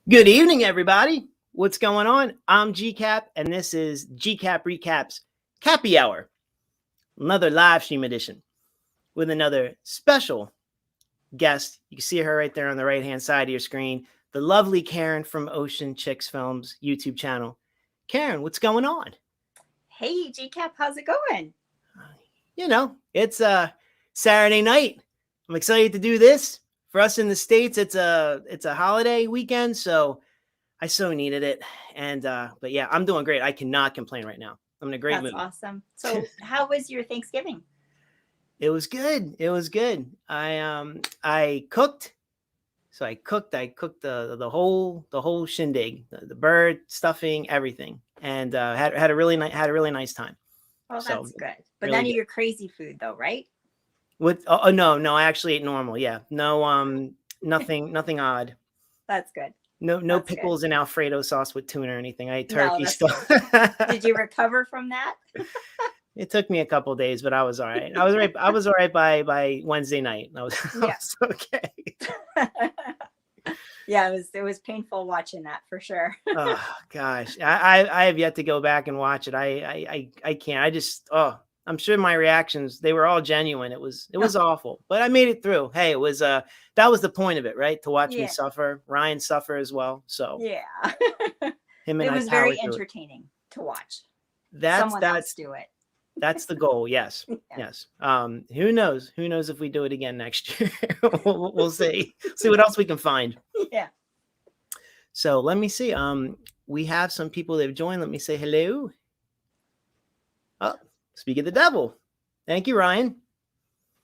Good evening, everybody. What's going on? I'm GCap, and this is GCap Recaps Cappy Hour, another live stream edition with another special guest. You can see her right there on the right-hand side of your screen, the lovely Karen from Ocean Chicks Films YouTube channel. Karen, what's going on? Hey, GCap, how's it going? You know, it's Saturday night. I'm excited to do this. For us in the States, it's a holiday weekend, so I so needed it. And but yeah, I'm doing great. I cannot complain right now. I'm in a great mood. That's awesome. So how was your Thanksgiving? It was good. It was good. I cooked. So I cooked the whole shindig, the bird, stuffing, everything. And had a really nice time. Oh, so, that's good. But really none good. of your crazy food though, right? With no, I actually ate normal. Yeah. No nothing odd. That's good. No That's pickles good. and Alfredo sauce with tuna or anything. I ate turkey No, stuff. Did you recover from that? It took me a couple of days, but I was all right. I was all right by Wednesday night. I was okay. Yeah, it was painful watching that for sure. Oh gosh. I have yet to go back and watch it. I can't. I'm sure my reactions, they were all genuine. It was awful, but I made it through. Hey, it was that was the point of it, right? To watch me suffer, Ryan suffer as well. So yeah. Him and it I was very entertaining to watch. Someone else do it. That's the goal. Yes. Yeah. Yes. Who knows if we do it again next year. we'll see what else we can find. Yeah. So let me see. We have some people that have joined. Let me say hello. Oh, speak of the devil. Thank you, Ryan.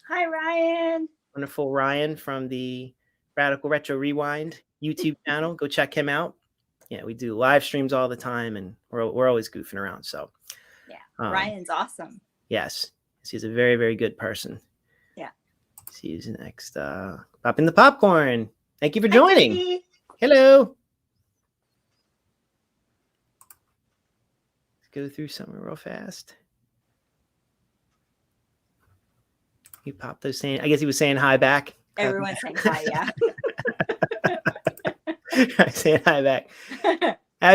Hi, Ryan. Wonderful Ryan from the Radical Retro Rewind YouTube channel. Go check him out. Yeah, we do live streams all the time, and we're always goofing around. So yeah, Ryan's awesome. Yes, he's a very, very good person. Yeah. See who's next. Popping the popcorn. Thank you for joining. Hi, hello. Let's go through something real fast. He popped those saying. I guess he was saying hi back. Everyone's saying hi, yeah. Saying hi back.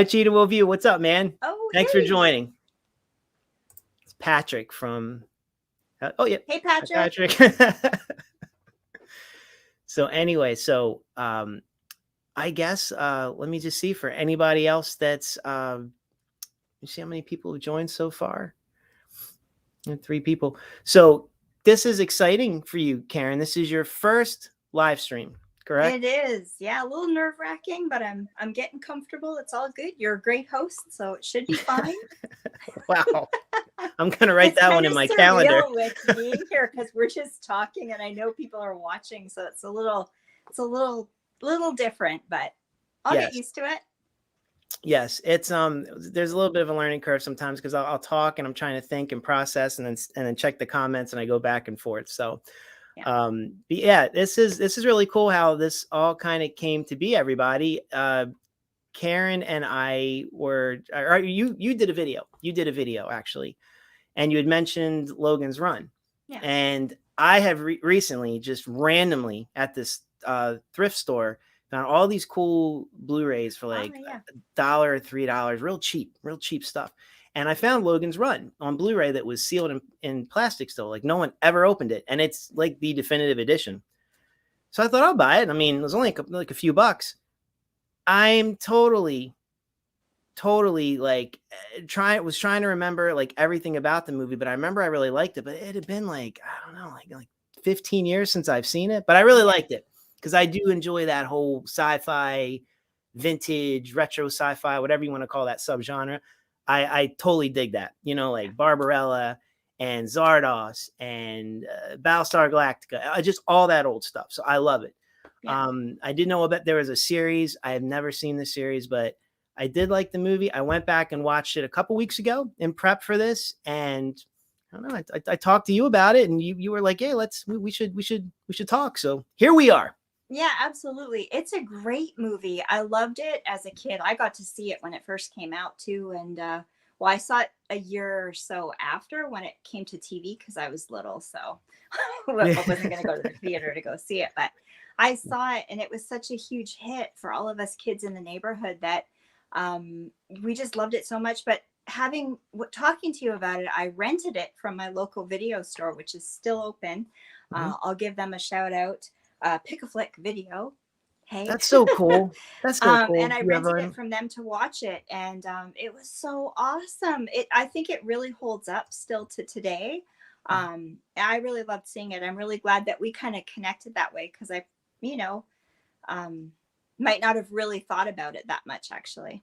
Cheetah Will View. What's up, man? Oh, thanks for joining. It's Patrick from. Oh yeah. Hey, Patrick. So anyway, I guess let me just see for anybody else that's you see how many people have joined so far. 3 people. So this is exciting for you, Karen. This is your first live stream, correct? It is. Yeah, a little nerve-wracking, but I'm getting comfortable. It's all good. You're a great host, so it should be fine. Wow. I'm gonna write that one in my calendar. With being here because we're just talking, and I know people are watching, so it's a little different, but I'll get used to it. Yes, it's there's a little bit of a learning curve sometimes because I'll talk and I'm trying to think and process and then check the comments and I go back and forth. So this is really cool how this all kind of came to be, everybody. Karen and I were you did a video actually, and you had mentioned Logan's Run. Yeah. And I have recently just randomly at this thrift store found all these cool Blu-rays for like $1 or $3, real cheap stuff. And I found Logan's Run on Blu-ray that was sealed in plastic still. Like no one ever opened it. And it's like the definitive edition. So I thought I'll buy it. I mean, it was only like a few bucks. I'm totally like trying to remember like everything about the movie, but I remember I really liked it, but it had been like, I don't know, like 15 years since I've seen it, but I really liked it. Because I do enjoy that whole sci-fi, vintage, retro sci-fi, whatever you want to call that subgenre. I totally dig that. You know, like Barbarella and Zardos and Battlestar Galactica, just all that old stuff. So I love it. Yeah. I did know about there was a series. I have never seen the series, but I did like the movie. I went back and watched it a couple weeks ago in prep for this, and I don't know. I talked to you about it, and you were like, "Hey, we should talk." So here we are. Yeah, absolutely. It's a great movie. I loved it as a kid. I got to see it when it first came out too. And Well, I saw it a year or so after when it came to TV because I was little, so I wasn't going to go to the theater to go see it. But I saw it, and it was such a huge hit for all of us kids in the neighborhood that we just loved it so much. But talking to you about it, I rented it from my local video store, which is still open. I'll give them a shout out. Pick a Flick Video. Hey, That's so cool. That's so cool. And I rented it from them to watch it, and it was so awesome. I think it really holds up still to today. I really loved seeing it. I'm really glad that we kind of connected that way, because I, might not have really thought about it that much, actually.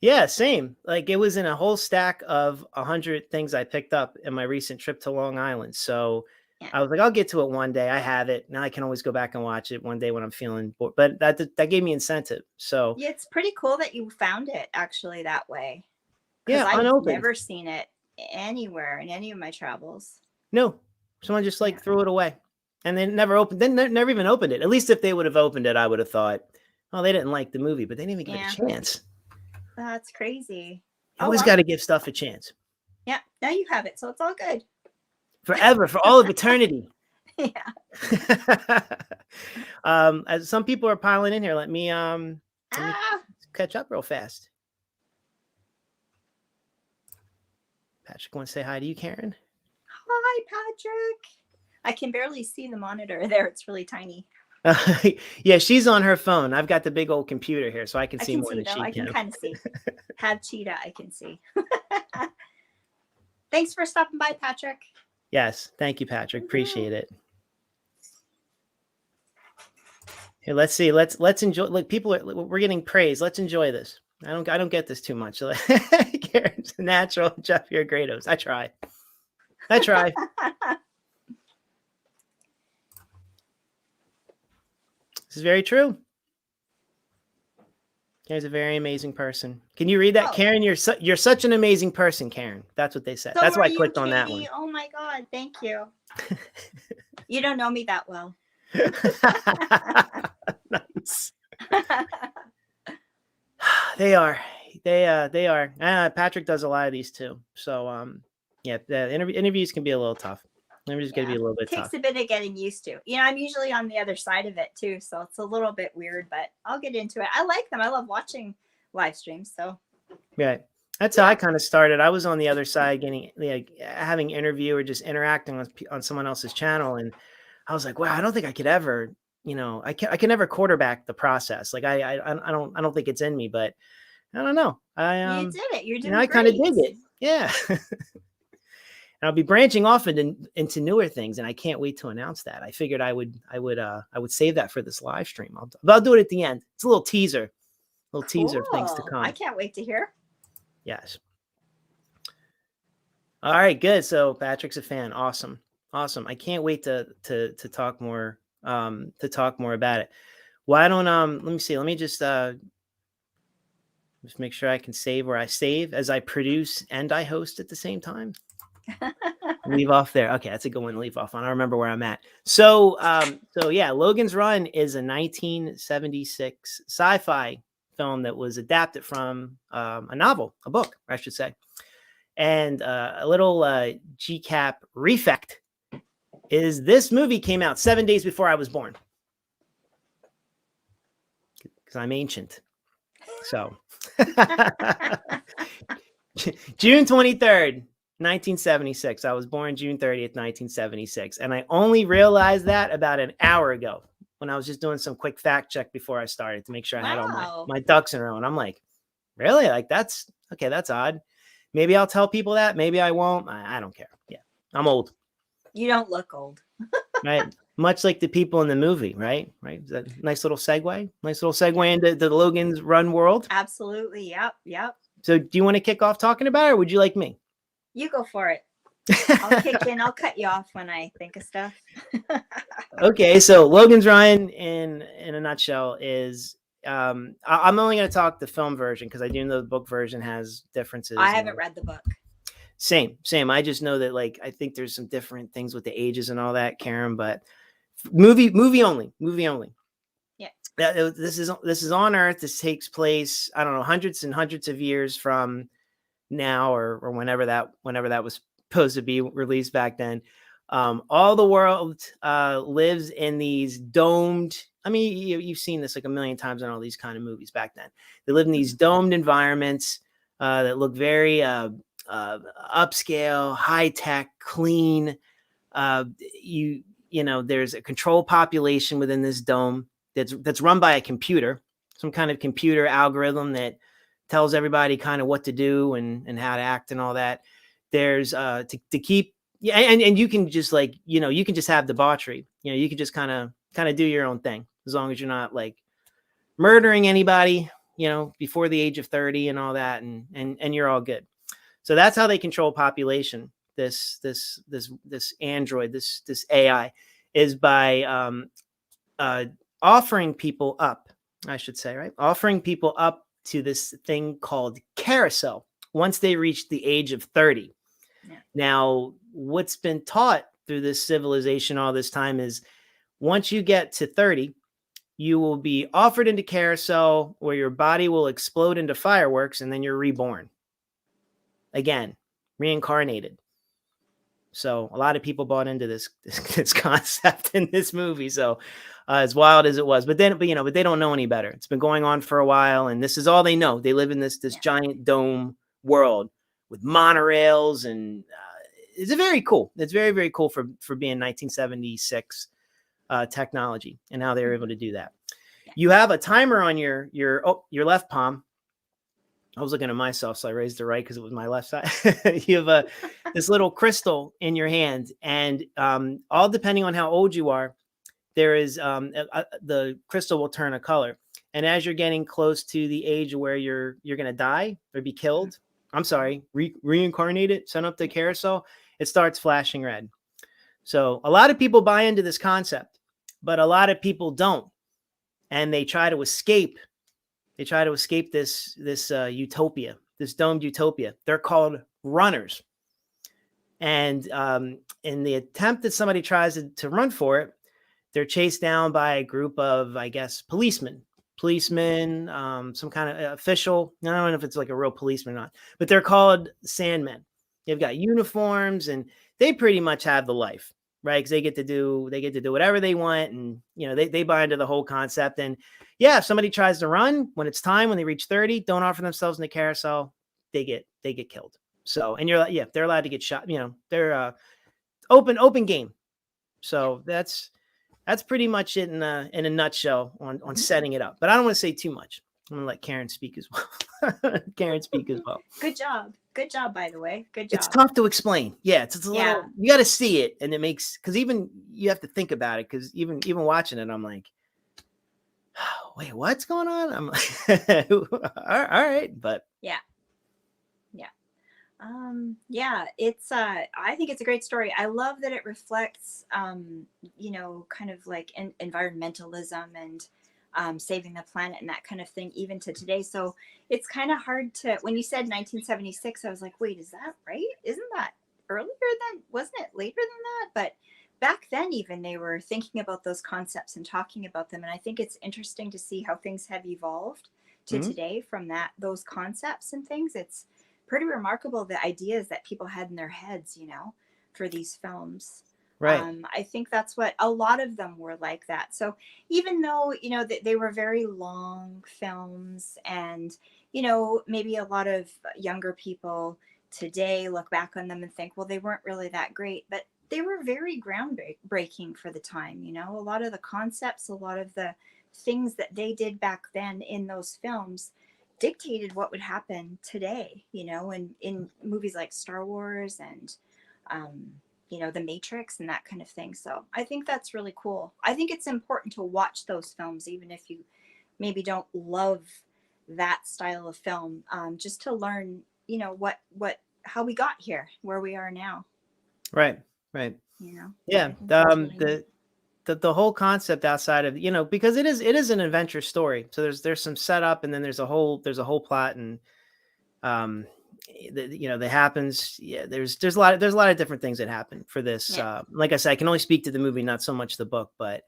Yeah, same. Like, it was in a whole stack of 100 things I picked up in my recent trip to Long Island. So I was like, I'll get to it one day. I have it. Now I can always go back and watch it one day when I'm feeling bored. But that gave me incentive. So yeah, it's pretty cool that you found it actually that way. Yeah, I've unopened. never seen it anywhere in any of my travels. No, someone just threw it away, and they never opened. Then never even opened it. At least if they would have opened it, I would have thought, oh, they didn't like the movie, but they didn't even give it a chance. That's crazy. You always got to give stuff a chance. Yeah, now you have it, so it's all good. Forever, for all of eternity. Yeah. As some people are piling in here, let me catch up real fast. Patrick wants to say hi to you, Karen. Hi, Patrick. I can barely see the monitor there. It's really tiny. Yeah, she's on her phone. I've got the big old computer here, so I can see more than she can. I can kind of see. Have Cheetah, I can see. Thanks for stopping by, Patrick. Yes, thank you, Patrick. Appreciate it. Here, let's see. Let's enjoy. Like, we're getting praise. Let's enjoy this. I don't get this too much. Karen's a natural. Jeff, you're a great host. I try. This is very true. Karen's a very amazing person. Can you read that, Karen? You're such an amazing person, Karen. That's what they said. So that's why I you, clicked on Katie. that one. Oh my God, thank you. You don't know me that well. Nice. They are. Patrick does a lot of these too. So yeah, the interviews can be a little tough. Interviews going to be a little bit tough. Takes a bit of getting used to. I'm usually on the other side of it too, so it's a little bit weird, but I'll get into it. I like them. I love watching live streams. So right. That's how I kind of started. I was on the other side, having interview or just interacting on someone else's channel, and I was like, wow, I don't think I could ever, I can never quarterback the process. Like I don't think it's in me, but I don't know. You did it. You're doing I kind of did it. Yeah. And I'll be branching off into newer things, and I can't wait to announce that. I figured I would save that for this live stream. I'll do it at the end. It's a little teaser of things to come. I can't wait to hear. Yes. All right, good. So Patrick's a fan. Awesome. I can't wait to talk more about it. Why don't let me see. Let me just make sure I can save where I save as I produce and I host at the same time. Leave off there. Okay, that's a good one to leave off on. I remember where I'm at. So yeah, Logan's Run is a 1976 sci-fi film that was adapted from a book, I should say. And a little GCAP refect is this movie came out 7 days before I was born. Because I'm ancient. So June 23rd. 1976. I was born June 30th, 1976. And I only realized that about an hour ago when I was just doing some quick fact check before I started to make sure I had all my ducks in a row. And I'm like, really? Like, that's odd. Maybe I'll tell people that. Maybe I won't. I don't care. Yeah. I'm old. You don't look old. Right. Much like the people in the movie, right? Right. Is that a nice little segue? Nice little segue into the Logan's Run world. Absolutely. Yep. So do you want to kick off talking about it, or would you like me? You go for it. I'll kick in. I'll cut you off when I think of stuff. Okay, so Logan's Run in a nutshell is I'm only going to talk the film version because I do know the book version has differences. I haven't read the book. Same. I just know that I think there's some different things with the ages and all that, Karen. But movie only. Yeah. This is on Earth. This takes place, I don't know, hundreds and hundreds of years from now, or whenever that was supposed to be released back then. All the world lives in these domed. I mean, you've seen this like a million times in all these kind of movies back then. They live in these domed environments that look very upscale, high tech, clean. There's a controlled population within this dome that's run by a computer, some kind of computer algorithm that tells everybody kind of what to do and how to act and all that. There's to keep, yeah, and you can just like, you can just have debauchery. You can just kind of do your own thing, as long as you're not like murdering anybody, before the age of 30 and all that, and you're all good. So that's how they control population. This android, this AI, is by offering people up, I should say, right? Offering people up to this thing called carousel once they reach the age of 30. Yeah. Now, what's been taught through this civilization all this time is once you get to 30, you will be offered into carousel where your body will explode into fireworks, and then you're reborn again, reincarnated. So a lot of people bought into this concept in this movie. So as wild as it was, but they don't know any better. It's been going on for a while, and this is all they know. They live in this giant dome world with monorails, and it's very cool. It's very, very cool for being 1976 technology and how they were able to do that. You have a timer on your left palm. I was looking at myself, so I raised it right because it was my left side. You have this little crystal in your hand, and all depending on how old you are, there is the crystal will turn a color. And as you're getting close to the age where you're going to die or be killed, I'm sorry, reincarnated, sent up to carousel, it starts flashing red. So a lot of people buy into this concept, but a lot of people don't, and they try to escape. They try to escape this utopia, this domed utopia. They're called runners. And in the attempt that somebody tries to run for it, they're chased down by a group of, I guess, policemen, some kind of official. I don't know if it's like a real policeman or not, but they're called Sandmen. They've got uniforms, and they pretty much have the life, right? Because they get to do whatever they want, and they buy into the whole concept. And yeah, if somebody tries to run when it's time, when they reach 30, don't offer themselves in the carousel, they get killed. So, and they're allowed to get shot. They're open game. So that's pretty much it in a nutshell on setting it up. But I don't want to say too much. I'm gonna let Karen speak as well. Karen speak as well. Good job, by the way. Good job. It's tough to explain. Yeah, it's a little. You got to see it, and it makes, because even you have to think about it. Because even watching it, I'm like, oh, wait, what's going on? I'm like, all right, but yeah. It's I think it's a great story. I love that it reflects kind of like environmentalism and saving the planet and that kind of thing, even to today. So it's kind of hard to, when you said 1976, I was like, wait, is that right? Isn't that earlier than, wasn't it later than that? But back then, even, they were thinking about those concepts and talking about them. And I think it's interesting to see how things have evolved to today from those concepts and things. It's pretty remarkable, the ideas that people had in their heads, for these films. Right. I think that's what a lot of them were like that. So even though, they were very long films, and, maybe a lot of younger people today look back on them and think, well, they weren't really that great, but they were very groundbreaking for the time. A lot of the concepts, a lot of the things that they did back then in those films dictated what would happen today, in movies like Star Wars and, The Matrix and that kind of thing. So I think that's really cool. I think it's important to watch those films, even if you maybe don't love that style of film, just to learn, how we got here, where we are now. Right. Yeah. The whole concept outside of, because it is an adventure story. So there's some setup, and then there's a whole plot, and that happens. Yeah, there's a lot of different things that happen for this. Yeah. Like I said, I can only speak to the movie, not so much the book, but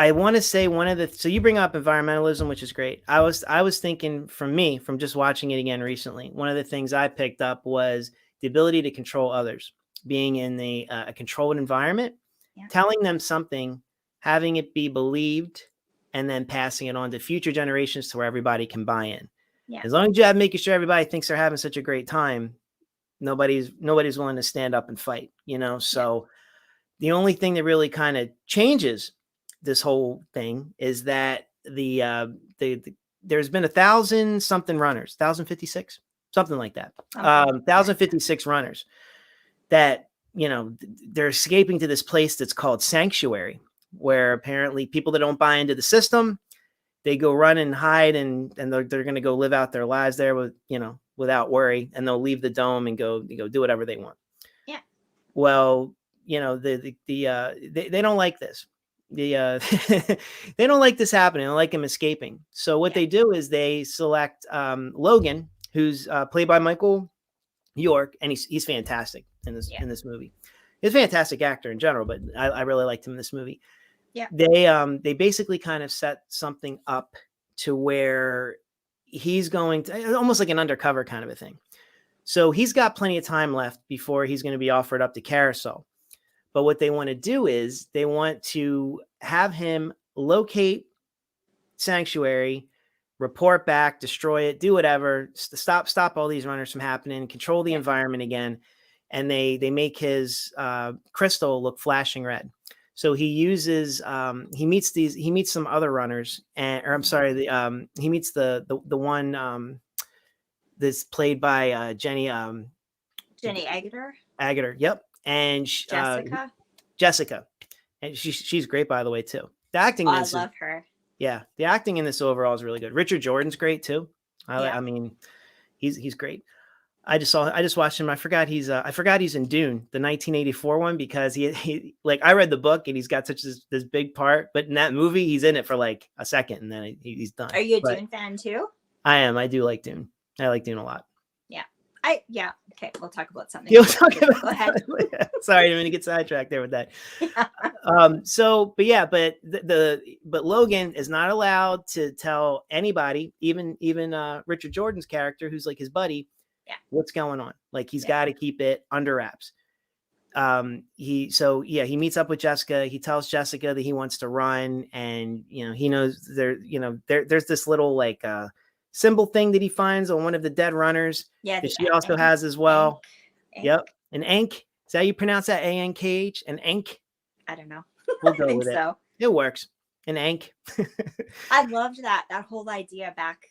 I want to say so you bring up environmentalism, which is great. I was thinking from just watching it again recently, one of the things I picked up was the ability to control others, being in a controlled environment, telling them something, having it be believed, and then passing it on to future generations to where everybody can buy in. Yeah. As long as you have making sure everybody thinks they're having such a great time, nobody's willing to stand up and fight, So the only thing that really kind of changes this whole thing is that there's been 1,000 something runners, 1,056, something like that. 1,056 runners that, they're escaping to this place that's called Sanctuary, where apparently people that don't buy into the system, they go run and hide and they're going to go live out their lives there with, without worry. And they'll leave the dome and go do whatever they want. Yeah. Well, they don't like this. They don't like this happening. They don't like him escaping. So what they do is they select Logan, who's played by Michael York, and he's fantastic in this movie. He's a fantastic actor in general, but I really liked him in this movie. Yeah. They basically kind of set something up to where he's going to almost like an undercover kind of a thing. So he's got plenty of time left before he's going to be offered up to Carousel. But what they want to do is they want to have him locate Sanctuary, report back, destroy it, do whatever, stop all these runners from happening, control the environment again. And they make his crystal look flashing red. So he uses he meets some other runners, he meets the one that's played by Jenny Agutter. Agutter, yep. And Jessica, and she's great, by the way, too. The acting, I love her. Yeah, the acting in this overall is really good. Richard Jordan's great too. I mean, he's great. I just watched him. I forgot he's in Dune, the 1984 one, because he like I read the book and he's got such this big part, but in that movie he's in it for like a second and then he's done. Are you a Dune fan too? I am. I do like Dune. I like Dune a lot. Yeah. Okay, we'll talk about something. You'll talk about Go ahead. Sorry, I didn't mean to get sidetracked there with that. But Logan is not allowed to tell ananybody, even Richard Jordan's character, who's like his buddy, what's going on. Like he's got to keep it under wraps. He meets up with Jessica. He tells Jessica that he wants to run, and he knows there's this little like symbol thing that he finds on one of the dead runners that she also has as well. Ank. Yep. An Ank. Is that how you pronounce that? A-N-K-H? An Ank? I don't know. We'll go I think with so. It works. An Ank. I loved that whole idea back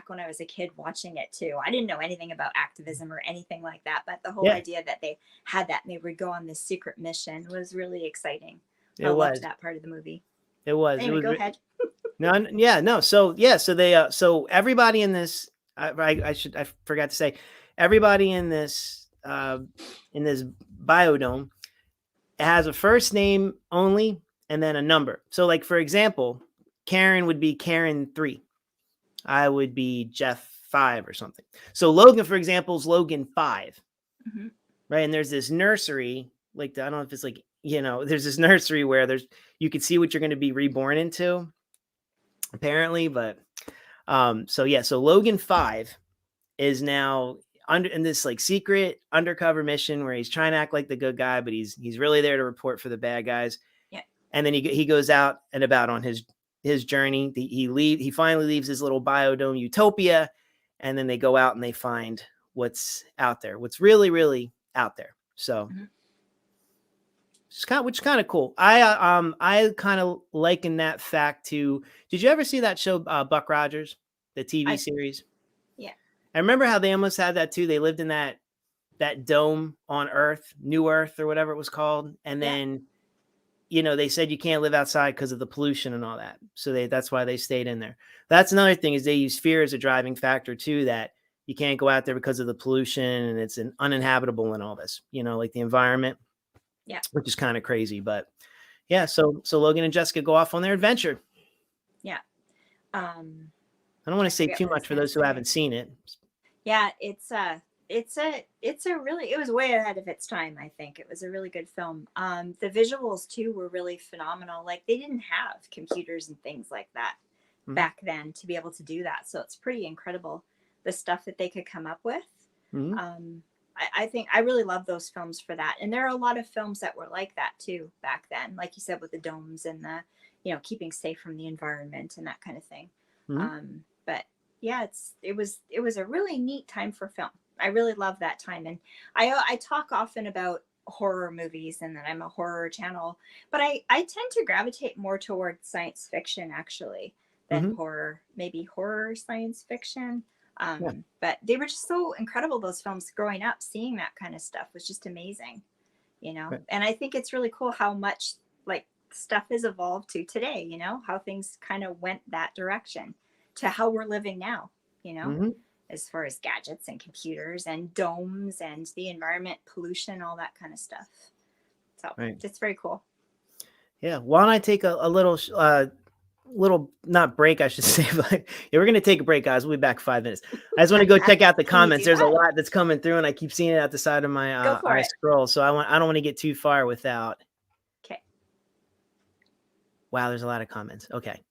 when I was a kid watching it too. I didn't know anything about activism or anything like that, but the whole idea that they had that and they would go on this secret mission was really exciting. I loved that part of the movie. It was. Anyway, go ahead. So everybody in this, I forgot to say, everybody in this biodome has a first name only and then a number. So like, for example, Karen would be Karen 3. I would be Jeff 5 or something. So Logan, for example, is Logan 5. Mm-hmm. Right. And there's this nursery, like, I don't know if it's like, there's this nursery where you can see what you're going to be reborn into, apparently. But so Logan 5 is now in this like secret undercover mission where he's trying to act like the good guy, but he's really there to report for the bad guys. Yeah. And then he goes out and about on his journey. He finally leaves his little biodome utopia, and then they go out and they find what's out there, what's really, really out there. So which is kind of cool. I kind of liken that fact to, did you ever see that show Buck Rogers, the TV series? Yeah. I remember how they almost had that too. They lived in that dome on Earth, New Earth or whatever it was called. And then, they said you can't live outside because of the pollution and all that. So that's why they stayed in there. That's another thing, is they use fear as a driving factor too, that you can't go out there because of the pollution and it's uninhabitable and all this, like the environment. Yeah. Which is kind of crazy, but so Logan and Jessica go off on their adventure. Yeah. I don't want to say too much for those who haven't seen it. Yeah, it's it's a really, it was way ahead of its time. I think it was a really good film. The visuals too were really phenomenal. Like they didn't have computers and things like that Mhm. back then to be able to do that. So it's pretty incredible the stuff that they could come up with. Mhm. I think I really love those films for that. And there are a lot of films that were like that too back then, like you said, with the domes and the, keeping safe from the environment and that kind of thing. Mhm. But yeah, it was a really neat time for film. I really love that time. And I talk often about horror movies and that I'm a horror channel, but I tend to gravitate more towards science fiction actually than Mhm. horror, maybe horror science fiction. Yeah. But they were just so incredible, those films growing up, seeing that kind of stuff was just amazing, Right. and I think it's really cool how much like stuff has evolved to today, how things kind of went that direction to how we're living now, you know, Mhm. as far as gadgets and computers and domes and the environment, pollution, all that kind of stuff. So Right. it's very cool. Yeah. Why don't I take a little little not break, I should say, but yeah, we're gonna take a break, guys. We'll be back in 5 minutes. I just want to go check out the Can you comments. do There's a that? lot that's coming through, and I keep seeing it at the side of my Go for eye it. scroll. So I don't want to get too far without. Okay. Wow, there's a lot of comments. Okay.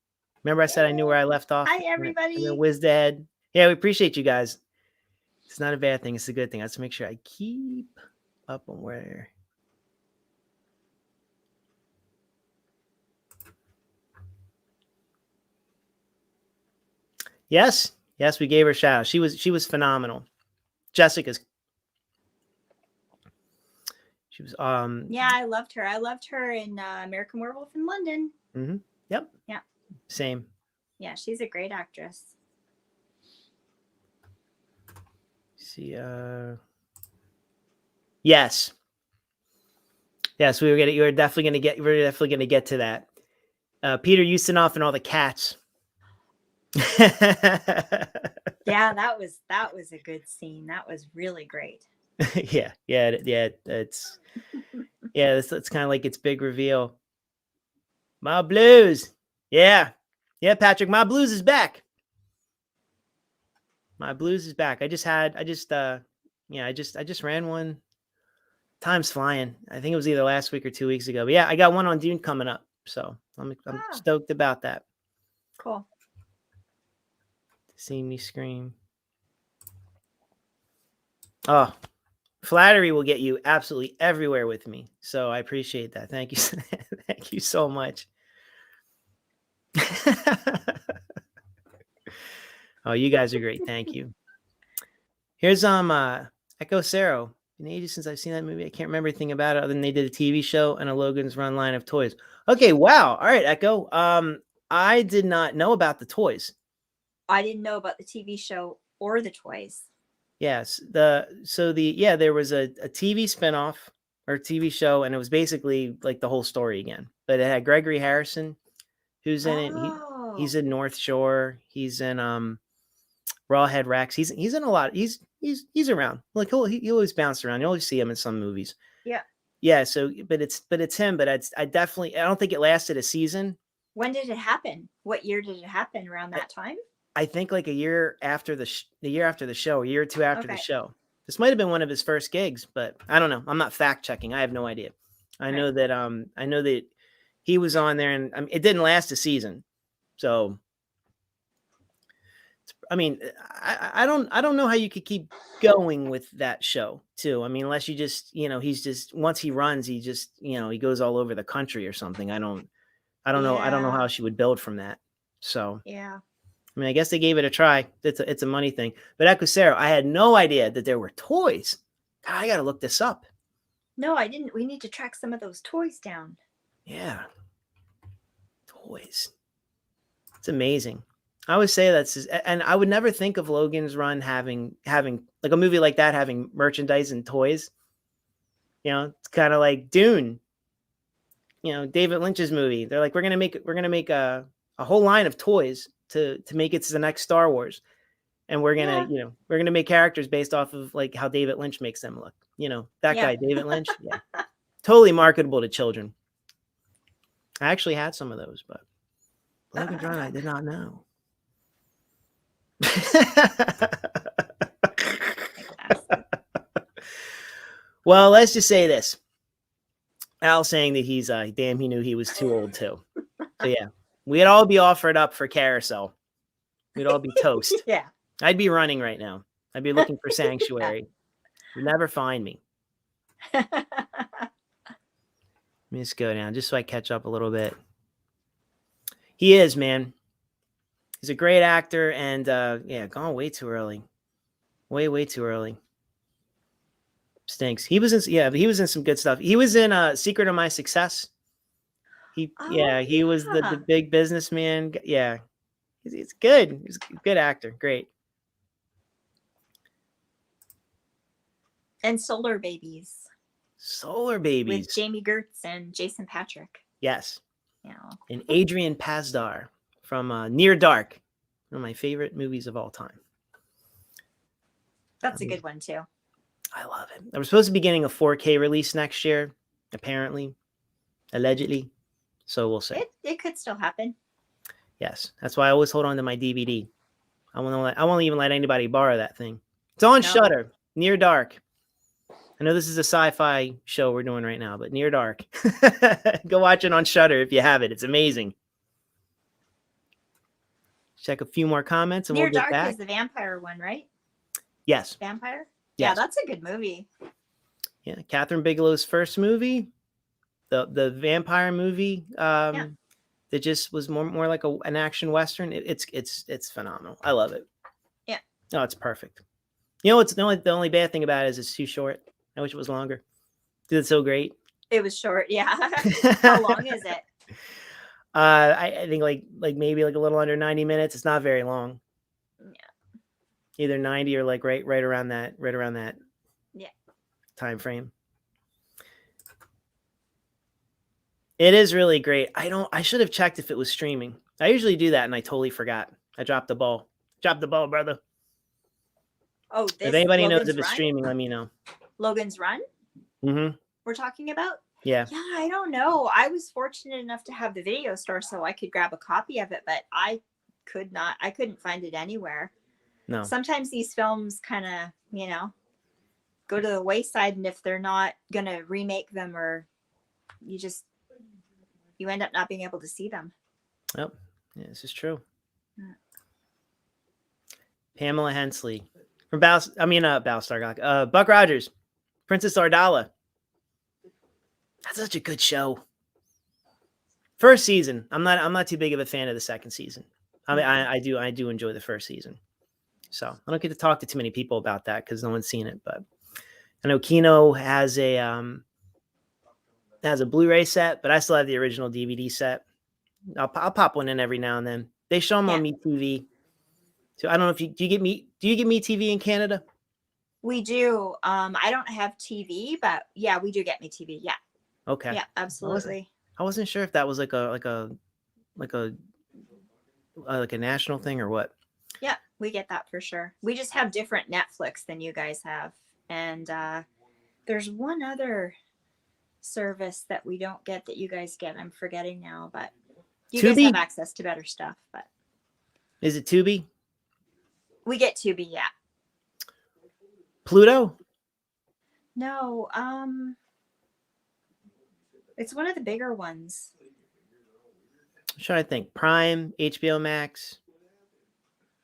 Remember I said I knew where I Yay. left off Hi, and then everybody. whizzed ahead. Yeah, we appreciate you guys. It's not a bad thing. It's a good thing. I have to make sure I keep up on where. Yes, yes, we gave her a shout out. She was phenomenal. Jessica's. She was Yeah, I loved her. I loved her in American Werewolf in London. Mm-hmm. Yep. Yeah. Same. Yeah, she's a great actress. See. Yes. Yes, we were gonna. We're definitely gonna get. We're definitely gonna get to that. Peter Ustinov and all the cats. Yeah, that was a good scene. That was really great. Yeah. It's it's kind of like its big reveal. My blues. Yeah. Yeah, Patrick. My blues is back. My blues is back. I just I just ran one. Time's flying. I think it was either last week or 2 weeks ago. But yeah, I got one on Dune coming up. So I'm Ah, stoked about that. cool. See me scream. Oh, flattery will get you absolutely everywhere with me. So I appreciate that. Thank you. Thank you so much. Oh, you guys are great. Thank you. Here's Echo Cero. Been ages since I've seen that movie. I can't remember anything about it other than they did a TV show and a Logan's Run line of toys. Okay, wow. All right, Echo. I did not know about the toys. I didn't know about the TV show or the toys. Yes. There was a TV spinoff or TV show, and it was basically like the whole story again. But it had Gregory Harrison, who's in it. Oh, He's in North Shore. He's in Rawhead Rex. He's in a lot. He's around. Like he always bounce around. You always see him in some movies. yeah. Yeah. So, but it's him. But I don't think it lasted a season. When did it happen? What year did it happen? Around that time? I think like a year after the year after the show, a year or two after the Okay. show. This might have been one of his first gigs, but I don't know. I'm not fact checking. I have no idea. I Right. know that he was on there, and it didn't last a season. So I mean, I don't know how you could keep going with that show too. I mean, unless you just, he's just once he runs, he just, he goes all over the country or something. I don't know. I don't know Yeah. how she would build from that. So, Yeah. I mean, I guess they gave it a try. It's a money thing. But Ecosero, I had no idea that there were toys. God, I got to look this up. No, I didn't. We need to track some of those toys down. Yeah. Toys. It's amazing. I always say and I would never think of Logan's Run having like a movie like that having merchandise and toys. It's kind of like Dune. David Lynch's movie. They're like, we're gonna make a whole line of toys to make it to the next Star Wars, and we're gonna Yeah. we're gonna make characters based off of like how David Lynch makes them look. That Yeah. guy, David Lynch. Yeah, totally marketable to children. I actually had some of those, but Logan's Run, I did not know. Well, let's just say this. Al saying that he's damn, he knew he was too old too. So yeah, we'd all be offered up for carousel. We'd all be toast. Yeah. I'd be running right now. I'd be looking for Yeah. sanctuary. You'd never find me. Let me just go down just so I catch up a little bit. He is, man. He's a great actor, and yeah, gone way too early. Way too early. Stinks. He was in some good stuff. He was in Secret of My Success. He was the big businessman. Yeah. He's good. He's a good actor. Great. And Solar Babies. Solar Babies. With Jamie Gertz and Jason Patrick. Yes. Yeah. And Adrian Pasdar from Near Dark. One of my favorite movies of all time. That's a good one too. I love it. We're supposed to be getting a 4K release next year, apparently. Allegedly. So we'll see. It could still happen. Yes. That's why I always hold on to my DVD. I won't even let anybody borrow that thing. It's on Shudder. Near Dark. I know this is a sci-fi show we're doing right now, but Near Dark. Go watch it on Shudder if you have it. It's amazing. Check a few more comments and Near we'll get Dark back. is the vampire one, right? Yes. Vampire? Yes. Yeah, that's a good movie. Yeah, Catherine Bigelow's first movie, the vampire movie, that just was more like an action western. It's phenomenal. I love it. Yeah. Oh, it's perfect. You know, it's the only bad thing about it is it's too short. I wish it was longer. It's so great. It was short. Yeah. How long is it? I think like maybe like a little under 90 minutes. It's not very long. Yeah. Either 90 or like right around that yeah time frame. It is really great. I should have checked if it was streaming. I usually do that and I totally forgot. I dropped the ball. Dropped the ball, brother. Oh, if anybody Logan's knows if it's Run? streaming, let me know. Logan's Run? Mm-hmm. We're talking about? Yeah. Yeah, I don't know. I was fortunate enough to have the video store so I could grab a copy of it, but I couldn't find it anywhere. No. Sometimes these films kind of, go to the wayside, and if they're not going to remake them, or you end up not being able to see them. Yep. Yeah, this is true. Yeah. Pamela Hensley from Battlestar. Buck Rogers, Princess Ardala. That's such a good show. First season. I'm not too big of a fan of the second season. I mean, I do enjoy the first season. So I don't get to talk to too many people about that because no one's seen it. But I know Kino has a Blu-ray set, but I still have the original DVD set. I'll pop one in every now and then. They show them on MeTV. So I don't know if do you get MeTV in Canada? We do. I don't have TV, but yeah, we do get MeTV. Yeah. Okay. Yeah, absolutely. I wasn't sure if that was like a national thing or what. Yeah, we get that for sure. We just have different Netflix than you guys have. And there's one other service that we don't get that you guys get. I'm forgetting now, but you guys have access to better stuff. But is it Tubi? We get Tubi, yeah. Pluto? No, it's one of the bigger ones. I'm trying to think. Prime, HBO Max.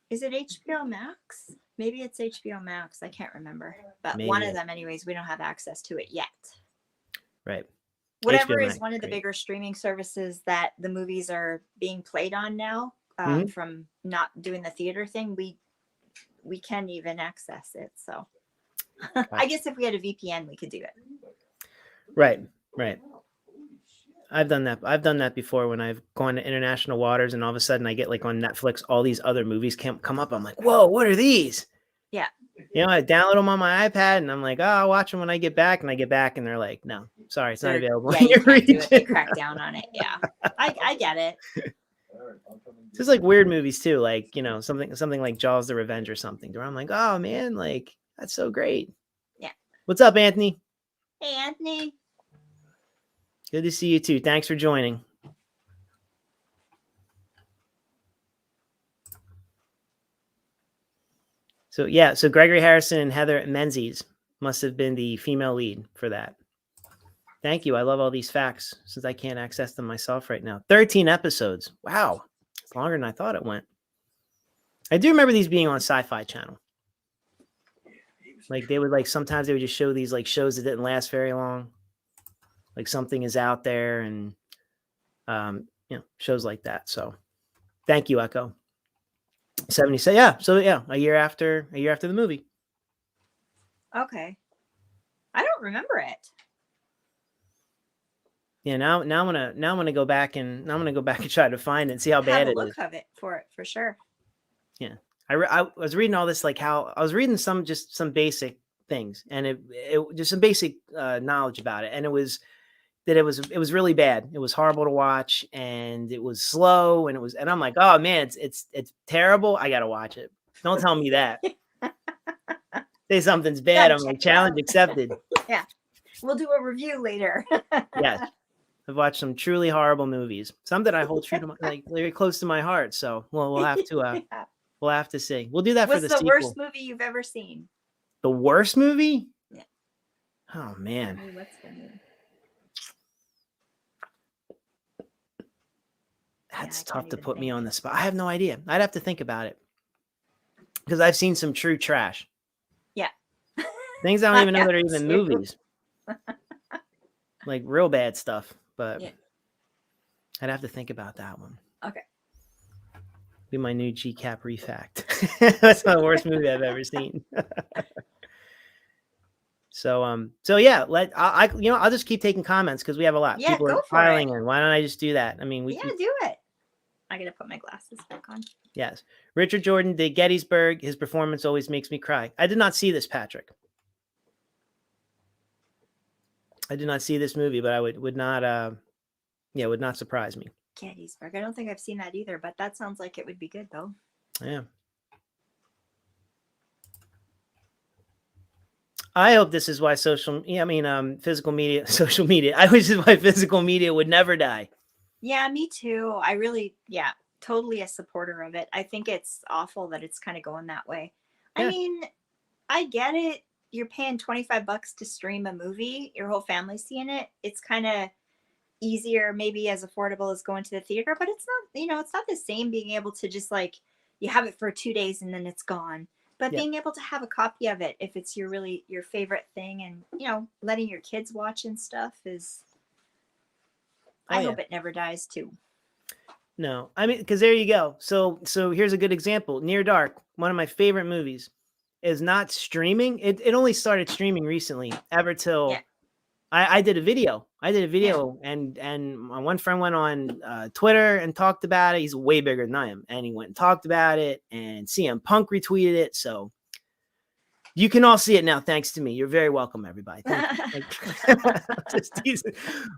Is it HBO Max? Maybe it's HBO Max. I can't remember. But Maybe. One of them, anyways, we don't have access to it yet. Right. Whatever HBO is Max, one of the bigger streaming services that the movies are being played on now, from not doing the theater thing, we can't even access it. So I guess if we had a VPN, we could do it. Right. I've done that before when I've gone to international waters and all of a sudden I get like on Netflix, all these other movies come up. I'm like, whoa, what are these? Yeah. I download them on my iPad and I'm like, oh, I'll watch them when I get back. And I get back and they're like, no, sorry, it's not available. Yeah, you can't do it. They crack down on it. Yeah. I get it. Just like weird movies too. Like, something like Jaws the Revenge or something where I'm like, oh man, like that's so great. Yeah. What's up, Anthony? Hey, Anthony. Good to see you too. Thanks for joining. So Gregory Harrison and Heather Menzies must have been the female lead for that. Thank you. I love all these facts since I can't access them myself right now. 13 episodes. Wow. It's longer than I thought it went. I do remember these being on Sci-Fi Channel. Like they would like sometimes they would just show these like shows that didn't last very long. Like something is out there and shows like that. So thank you, Echo. 70 say yeah. So yeah, a year after the movie. Okay. I don't remember it. Yeah, now I'm gonna go back and try to find it and see how bad it is. Have a look of it for sure. Yeah, I was reading all this, like how I was reading some basic things, and it just some basic knowledge about it, and it was really bad. It was horrible to watch, and it was slow, and I'm like, oh man, it's terrible. I gotta watch it. Don't tell me that. Say something's bad. I'm like, challenge accepted. Yeah, we'll do a review later. Yes. I've watched some truly horrible movies. Some that I hold true to like very close to my heart. So we'll have to we'll have to see. We'll do that for the sequel. What's the worst movie you've ever seen? The worst movie? Yeah. Oh man. What's the movie? That's tough to put me on the spot. I have no idea. I'd have to think about it. Because I've seen some true trash. Yeah. Things I don't even know that are even movies. Like real bad stuff. But I'd have to think about that one. Okay. Be my new GCAP refact. That's the worst movie I've ever seen. So yeah, I'll just keep taking comments because we have a lot. Yeah, people are piling in. Why don't I just do that? I mean, we do it. I gotta put my glasses back on. Yes. Richard Jordan did Gettysburg. His performance always makes me cry. I did not see this, Patrick. I did not see this movie, but I would not surprise me. Gettysburg. I don't think I've seen that either, but that sounds like it would be good though. Yeah. I hope this is why social media. I wish this is why physical media would never die. Yeah, me too. I really, totally a supporter of it. I think it's awful that it's kind of going that way. Yeah. I mean, I get it. You're paying $25 to stream a movie. Your whole family's seeing it. It's kind of easier, maybe as affordable as going to the theater, but it's not, it's not the same being able to just like, you have it for 2 days and then it's gone. But being able to have a copy of it, if it's your favorite thing and, letting your kids watch and stuff is, I hope it never dies too. No, I mean, because there you go. So here's a good example. Near Dark, one of my favorite movies, is not streaming. It only started streaming recently, ever till I did a video. And my one friend went on Twitter and talked about it. He's way bigger than I am. And he went and talked about it, and CM Punk retweeted it. So you can all see it now, thanks to me. You're very welcome, everybody. Just teasing.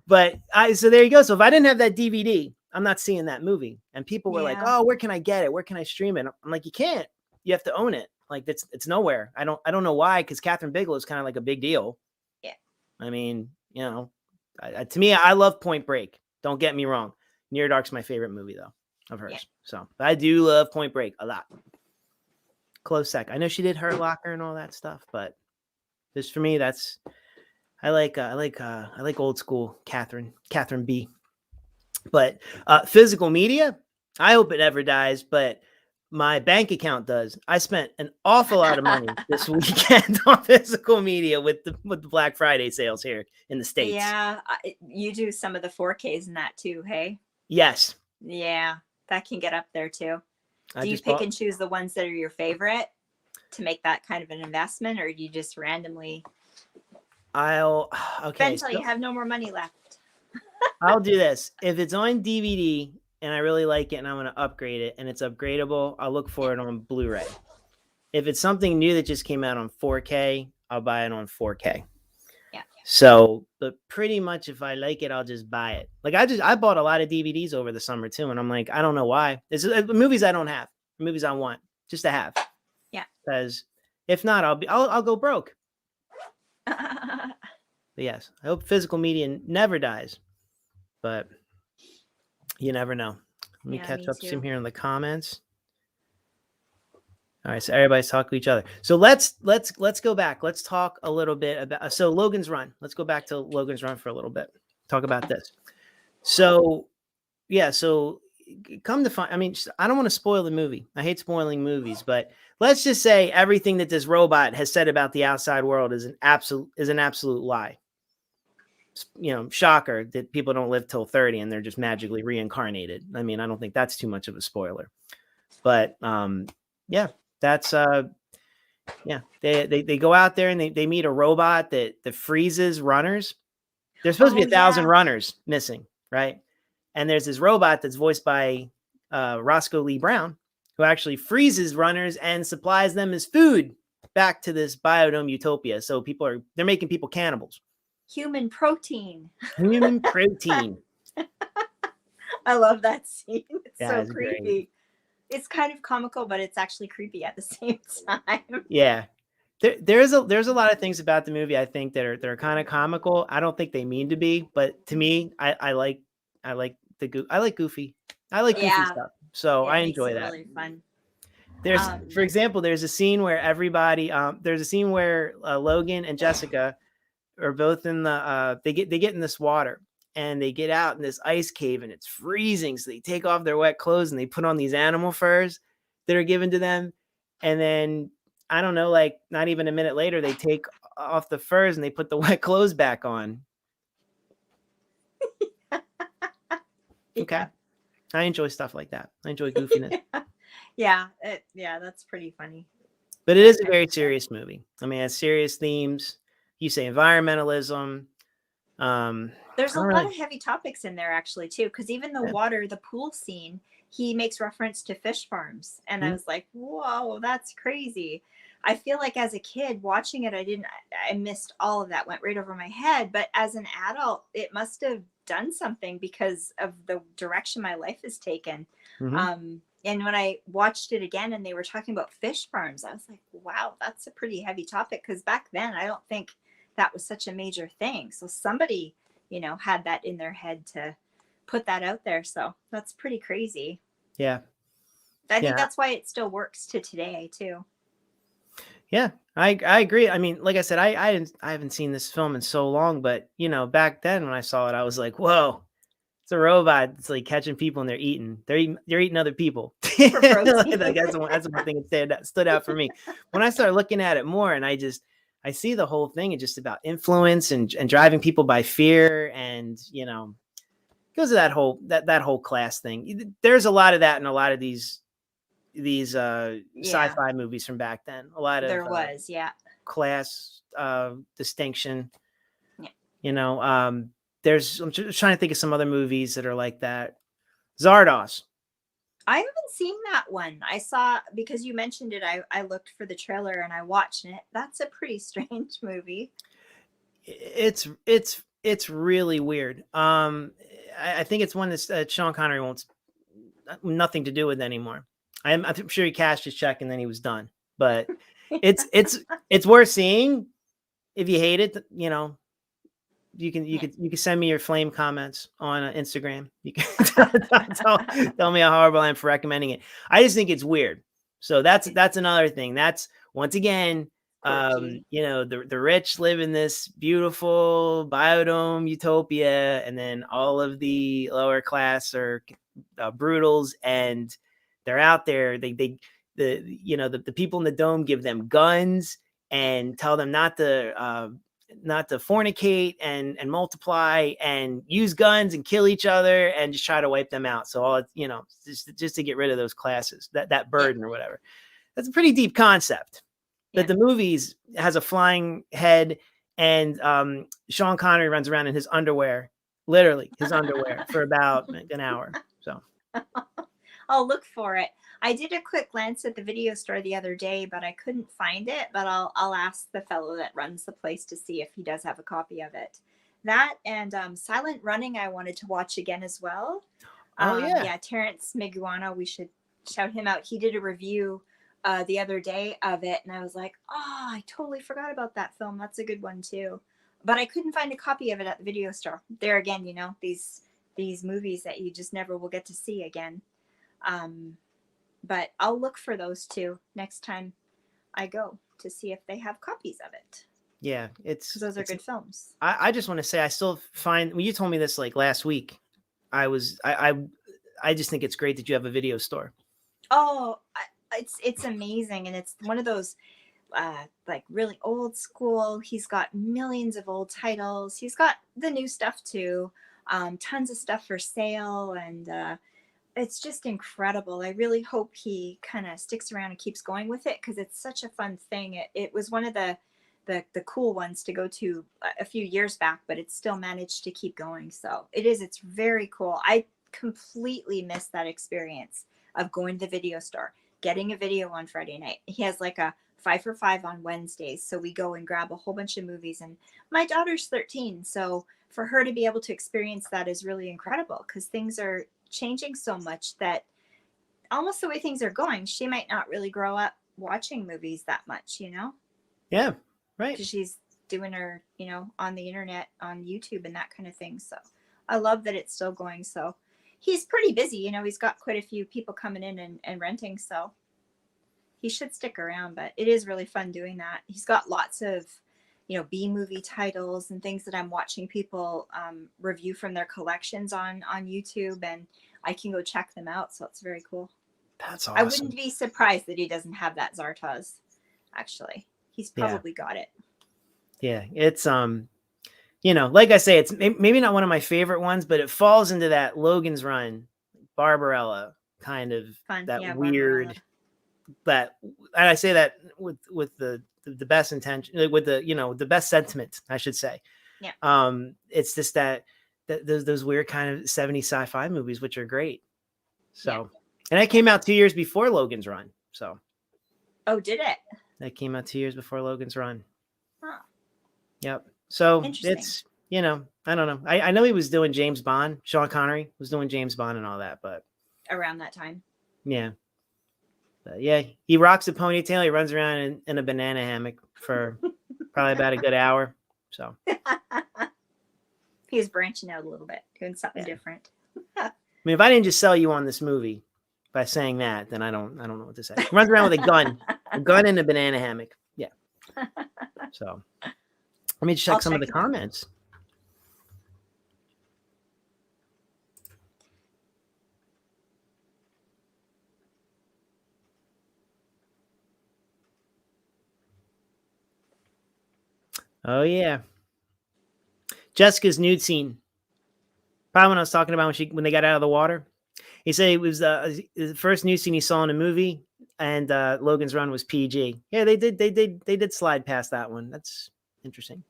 But so there you go. So if I didn't have that DVD, I'm not seeing that movie. And people were like, "Oh, where can I get it? Where can I stream it?" I'm like, "You can't. You have to own it. Like it's nowhere." I don't know why, because Catherine Bigelow is kind of like a big deal. Yeah. I mean, to me, I love Point Break. Don't get me wrong. Near Dark's my favorite movie though of hers. Yeah. So but I do love Point Break a lot. Close sec. I know she did Hurt Locker and all that stuff, but just for me, I like old school Catherine B. But physical media, I hope it never dies, but my bank account does. I spent an awful lot of money this weekend on physical media with the Black Friday sales here in the States. Yeah, you do some of the 4Ks in that too, hey? Yes. Yeah, that can get up there too. Do you pick and choose the ones that are your favorite to make that kind of an investment, or do you just randomly? Until you have no more money left. I'll do this. If it's on DVD and I really like it and I want to upgrade it and it's upgradable, I'll look for it on Blu-ray. If it's something new that just came out on 4K, I'll buy it on 4K. Yeah. So, but pretty much if I like it, I'll just buy it. Like I bought a lot of DVDs over the summer too, and I'm like, I don't know why. It's movies I don't have, movies I want just to have. Yeah. Because if not, I'll go broke. But yes, I hope physical media never dies. But you never know. Let me catch up some here in the comments. All right, so everybody's talking to each other. So let's go back. Let's talk a little bit about so Logan's Run. Let's go back to Logan's Run for a little bit. Talk about this. So yeah, so come to find, I mean, I don't want to spoil the movie. I hate spoiling movies, but let's just say everything that this robot has said about the outside world is an absolute lie. You know, shocker that people don't live till 30 and they're just magically reincarnated. I mean, I don't think that's too much of a spoiler. But yeah, that's yeah, they go out there and they meet a robot that freezes runners. There's supposed to be 1,000 runners missing, right? And there's this robot that's voiced by Roscoe Lee Brown, who actually freezes runners and supplies them as food back to this biodome utopia. So they're making people cannibals. Human protein. Human protein. I love that scene. It's so creepy. Great. It's kind of comical, but it's actually creepy at the same time. Yeah. There's a lot of things about the movie I think that are kind of comical. I don't think they mean to be, but to me, I like Goofy. I like Goofy stuff. So I enjoy that. Really fun. There's, for example, there's a scene where Logan and Jessica are both in the they get in this water and they get out in this ice cave and it's freezing. So they take off their wet clothes and they put on these animal furs that are given to them. And then I don't know, like not even a minute later, they take off the furs and they put the wet clothes back on. Okay. Yeah. I enjoy stuff like that. I enjoy goofiness. Yeah, that's pretty funny. But it is a very serious movie. I mean, it has serious themes. You say environmentalism. There's a lot of heavy topics in there actually too, because even the pool scene, he makes reference to fish farms, and I was like, whoa, that's crazy. I feel like as a kid watching it, I missed all of that, went right over my head. But as an adult, it must have done something because of the direction my life has taken. Mm-hmm. And when I watched it again and they were talking about fish farms, I was like, wow, that's a pretty heavy topic. Because back then, I don't think that was such a major thing. So somebody, had that in their head to put that out there. So that's pretty crazy. Yeah. I think that's why it still works to today too. Yeah, I agree. I mean, like I said, I haven't seen this film in so long, but back then when I saw it, I was like, whoa, it's a robot. It's like catching people and they're eating other people. Like that's one thing that stood out for me. When I started looking at it more and I see the whole thing and just about influence and driving people by fear and, goes to that whole class thing. There's a lot of that in a lot of these sci-fi movies from back then. A lot of class distinction. Yeah. I'm just trying to think of some other movies that are like that. Zardoz. I haven't seen that one. I saw, because you mentioned it, I looked for the trailer and I watched it. That's a pretty strange movie. It's really weird. I think it's one that Sean Connery wants nothing to do with anymore. I'm sure he cashed his check and then he was done. But it's worth seeing. If you hate it, you can send me your flame comments on Instagram. You can tell me how horrible I am for recommending it. I just think it's weird. So that's another thing. That's once again, the rich live in this beautiful biodome utopia, and then all of the lower class are brutals, and they're out there. The people in the dome give them guns and tell them not to fornicate and multiply and use guns and kill each other and just try to wipe them out. So all just to get rid of those classes, that burden or whatever. That's a pretty deep concept. That the movies has a flying head and Sean Connery runs around in his underwear, literally his underwear for about an hour. So I'll look for it. I did a quick glance at the video store the other day, but I couldn't find it. But I'll ask the fellow that runs the place to see if he does have a copy of it. That and Silent Running I wanted to watch again as well. Yeah, Terrence Miguana, we should shout him out. He did a review the other day of it, and I was like, oh, I totally forgot about that film. That's a good one too. But I couldn't find a copy of it at the video store. There again, these movies that you just never will get to see again. But I'll look for those two next time I go to see if they have copies of it. Yeah, Because those are good films. I just want to say I still find when you told me this like last week, I just think it's great that you have a video store. Oh, it's amazing, and it's one of those like really old school. He's got millions of old titles. He's got the new stuff too. Tons of stuff for sale, and it's just incredible. I really hope he kind of sticks around and keeps going with it because it's such a fun thing. It was one of the cool ones to go to a few years back, but it's still managed to keep going. So it's very cool. I completely missed that experience of going to the video store, getting a video on Friday night. He has like a 5 for 5 on Wednesdays. So we go and grab a whole bunch of movies, and my daughter's 13. So for her to be able to experience that is really incredible because things are changing so much that almost the way things are going, she might not really grow up watching movies that much, you know? Yeah, right. Because she's doing her, you know, on the internet, on YouTube and that kind of thing. So I love that it's still going. So he's pretty busy, you know, he's got quite a few people coming in and renting. So he should stick around, but it is really fun doing that. He's got lots of, you know, B movie titles and things that I'm watching people review from their collections on YouTube, and I can go check them out. So it's very cool. That's awesome. I wouldn't be surprised that he doesn't have that Zartaz. Actually, he's probably got it. Yeah, it's you know, like I say, it's maybe not one of my favorite ones, but it falls into that Logan's Run, Barbarella kind of Fun. that Yeah, weird. Barbarella. That, and I say that with the best intention, with the, you know, the best sentiment, I should say. Yeah. It's just that those weird kind of 70s sci-fi movies, which are great. So, and that came out 2 years before Logan's Run. So. Oh, did it? That came out 2 years before Logan's Run. Huh. Yep. So it's, you know, I don't know. I know he was doing James Bond. Sean Connery was doing James Bond and all that, but around that time. Yeah. But yeah, he rocks a ponytail. He runs around in a banana hammock for probably about a good hour. So he was branching out a little bit, doing something different. I mean, if I didn't just sell you on this movie by saying that, then I don't know what to say. He runs around with a gun in a banana hammock. Yeah. So let me check some of the comments. Oh yeah, Jessica's nude scene. Probably when I was talking about when they got out of the water. He said it was the first nude scene he saw in a movie, and Logan's Run was PG. Yeah, they did slide past that one. That's interesting.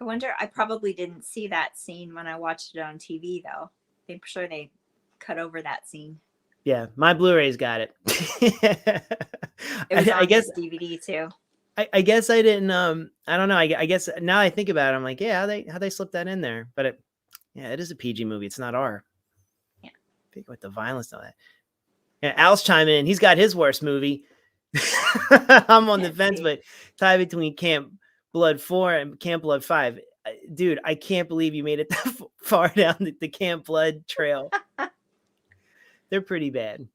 I wonder. I probably didn't see that scene when I watched it on TV, though. I'm sure they cut over that scene. Yeah, my Blu-ray's got it. It was on this DVD too. I guess I didn't. I don't know. I guess now I think about it, I'm like, yeah, how they slip that in there? But it is a PG movie. It's not R. Yeah. Big with the violence and all that. Yeah, Al's chiming in. He's got his worst movie. I'm on the fence, but tie between Camp Blood 4 and Camp Blood 5. Dude, I can't believe you made it that far down the Camp Blood trail. They're pretty bad.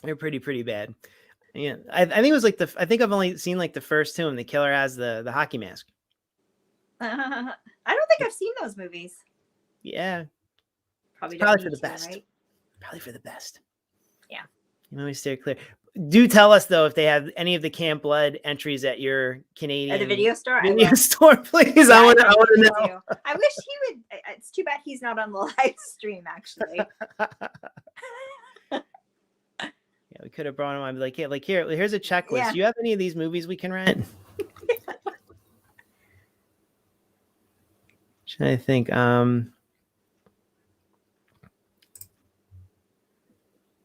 They're pretty bad. Yeah, I think it was like I think I've only seen like the first two, and the killer has the hockey mask. I don't think I've seen those movies. Yeah, probably for the best. Right? Probably for the best. Yeah. You know, we steer clear. Do tell us though if they have any of the Camp Blood entries at your Canadian at the video store. Store, please. Yeah, I want to know. I wish he would. It's too bad he's not on the live stream. Actually. Yeah, we could have brought him on. Like, yeah, here's a checklist. Yeah. Do you have any of these movies we can rent? Should I think?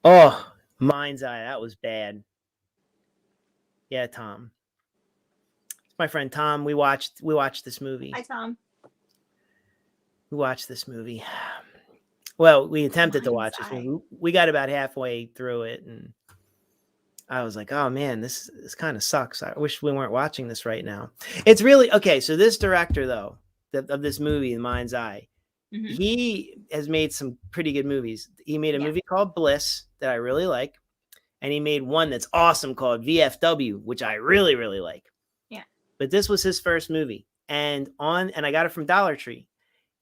Oh, Mind's Eye. That was bad. Yeah, Tom. It's my friend Tom. We watched this movie. Hi, Tom. We watched this movie. Well, we attempted to watch this movie. We got about halfway through it, and I was like, "Oh man, this kind of sucks. I wish we weren't watching this right now." It's really okay. So this director, though, of this movie, Mind's Eye, He has made some pretty good movies. He made a Yeah. movie called Bliss that I really like. And he made one that's awesome called VFW, which I really, really like. Yeah. But this was his first movie. And I got it from Dollar Tree.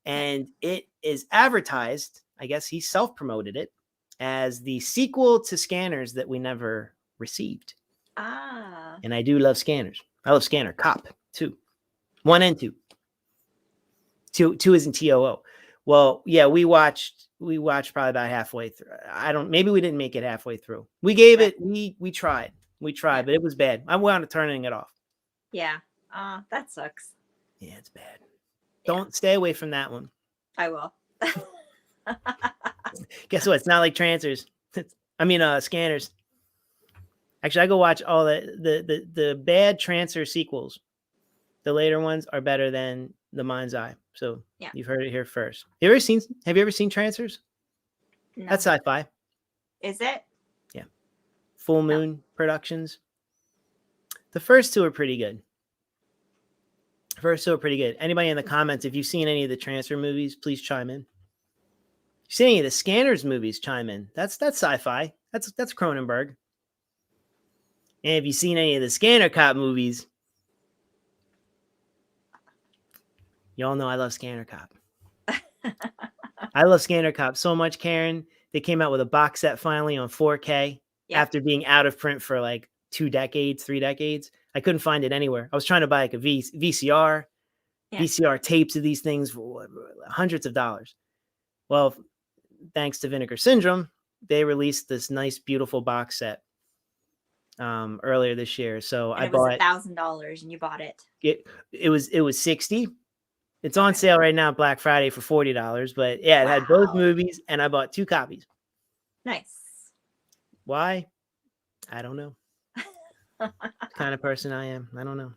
And it is advertised, I guess he self-promoted it, as the sequel to Scanners that we never received. Ah. And I do love Scanners. I love Scanner Cop too. 1 and 2. Two isn't TOO. Well, yeah, we watched probably about halfway through. Maybe we didn't make it halfway through. We gave it, we tried, but it was bad. I wound up turning it off. Yeah. That sucks. Yeah, it's bad. Don't stay away from that one. I will. Guess what? It's not like Trancers. Scanners. Actually, I go watch all the bad Trancer sequels. The later ones are better than The Mind's Eye. So you've heard it here first. Have you ever seen Trancers? No. That's Sci-Fi. Is it? Yeah. Full Moon Productions. The first two are pretty good. Anybody in the comments, if you've seen any of the Trancer movies, please chime in. If you've seen any of the Scanners movies, chime in. That's Sci-Fi. That's Cronenberg. And if you've seen any of the Scanner Cop movies, y'all know I love Scanner Cop. I love Scanner Cop so much, Karen. They came out with a box set finally on 4K after being out of print for like 3 decades. I couldn't find it anywhere. I was trying to buy like a VCR tapes of these things for hundreds of dollars. Well, thanks to Vinegar Syndrome, they released this nice, beautiful box set earlier this year. So and it was $1,000 and you bought it. It was $60. It's on sale right now, Black Friday, for $40. But yeah, it had both movies, and I bought 2 copies. Nice. Why? I don't know. The kind of person I am. I don't know.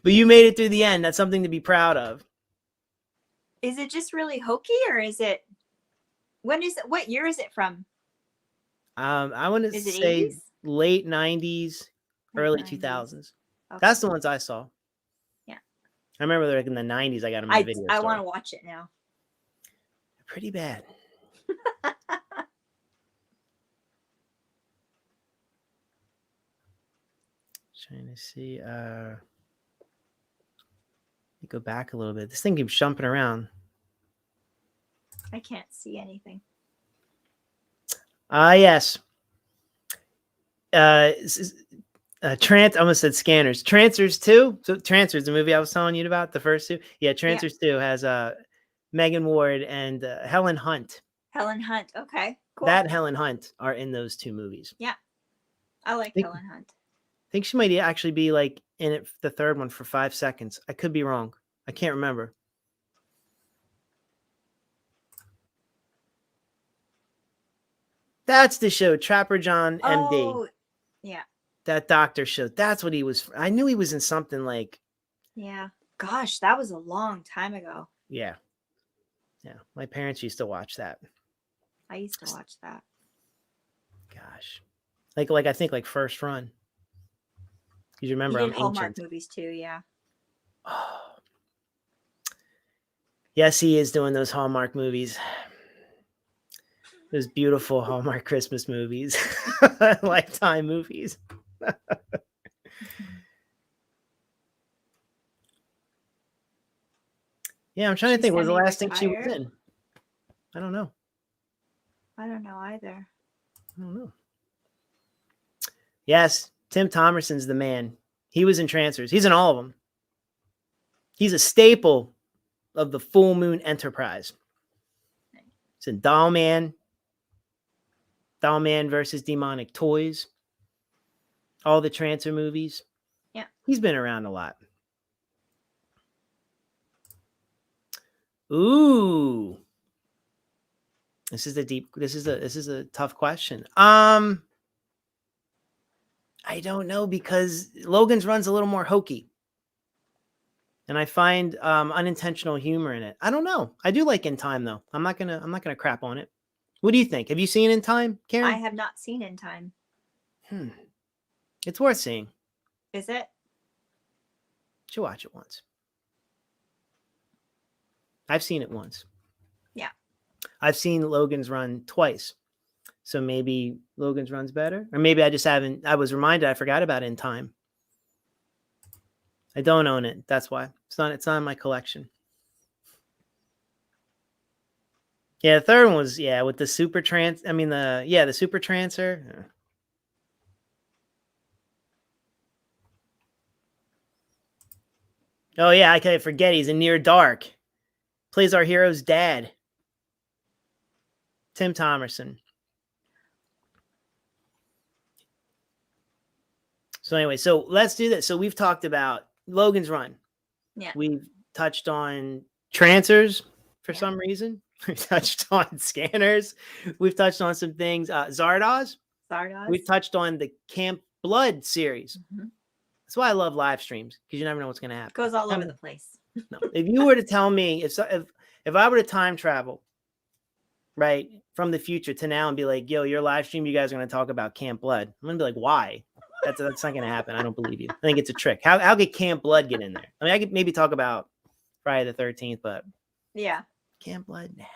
But you made it through the end. That's something to be proud of. Is it just really hokey, or is it? What year is it from? I want to say 80s? late 90s, early 2000s. Okay. That's the ones I saw. Yeah. I remember like in the 90s, I got them in the video store. I want to watch it now. Pretty bad. Trying to see. Let me go back a little bit. This thing keeps jumping around. I can't see anything. Yes. I almost said Scanners. Trancers 2. So Trancers, the movie I was telling you about, the first 2. Yeah, Trancers 2 has Megan Ward and Helen Hunt. Helen Hunt. Okay, cool. That Helen Hunt are in those 2 movies. Yeah, I like Helen Hunt. I think she might actually be like in it, the third one, for 5 seconds. I could be wrong. I can't remember. That's the show, Trapper John, MD. Oh, yeah. That doctor show. That's what he was. I knew he was in something like. Yeah. Gosh, that was a long time ago. Yeah. Yeah. My parents used to watch that. I used to watch that. Gosh. Like I think like First Run. You remember I'm Hallmark ancient. Movies too, yeah. Oh. Yes, he is doing those Hallmark movies. Those beautiful Hallmark Christmas movies. Lifetime movies. Yeah, I'm trying to think. What was the last thing she was in? I don't know. I don't know either. I don't know. Yes, Tim Thomerson's the man. He was in Trancers. He's in all of them. He's a staple of the Full Moon Enterprise. He's in Doll Man versus Demonic Toys. All the Trancer movies. Yeah. He's been around a lot. Ooh. This is a tough question. I don't know, because Logan's run's a little more hokey. And I find unintentional humor in it. I don't know. I do like In Time though. I'm not gonna crap on it. What do you think? Have you seen In Time, Karen? I have not seen In Time. It's worth seeing. Is it? Should watch it once. I've seen it once. Yeah. I've seen Logan's Run twice. So maybe Logan's Run's better. Or maybe I just haven't. I was reminded I forgot about it in time. I don't own it. That's why. It's not in my collection. Yeah, the third one was with the super trans. I mean the super trancer. Oh yeah, I can't forget he's in Near Dark. Plays our hero's dad. Tim Thomerson. So anyway, so let's do this. So we've talked about Logan's Run. Yeah. We've touched on trancers for some reason. We've touched on scanners. We've touched on some things. Zardoz. We've touched on the Camp Blood series. Mm-hmm. That's why I love live streams, because you never know what's going to happen. It goes all over the place. No. If you were to tell me, if I were to time travel, right, from the future to now and be like, yo, your live stream, you guys are going to talk about Camp Blood. I'm going to be like, why? That's not going to happen. I don't believe you. I think it's a trick. How could Camp Blood get in there? I mean, I could maybe talk about Friday the 13th, but yeah, Camp Blood, nah.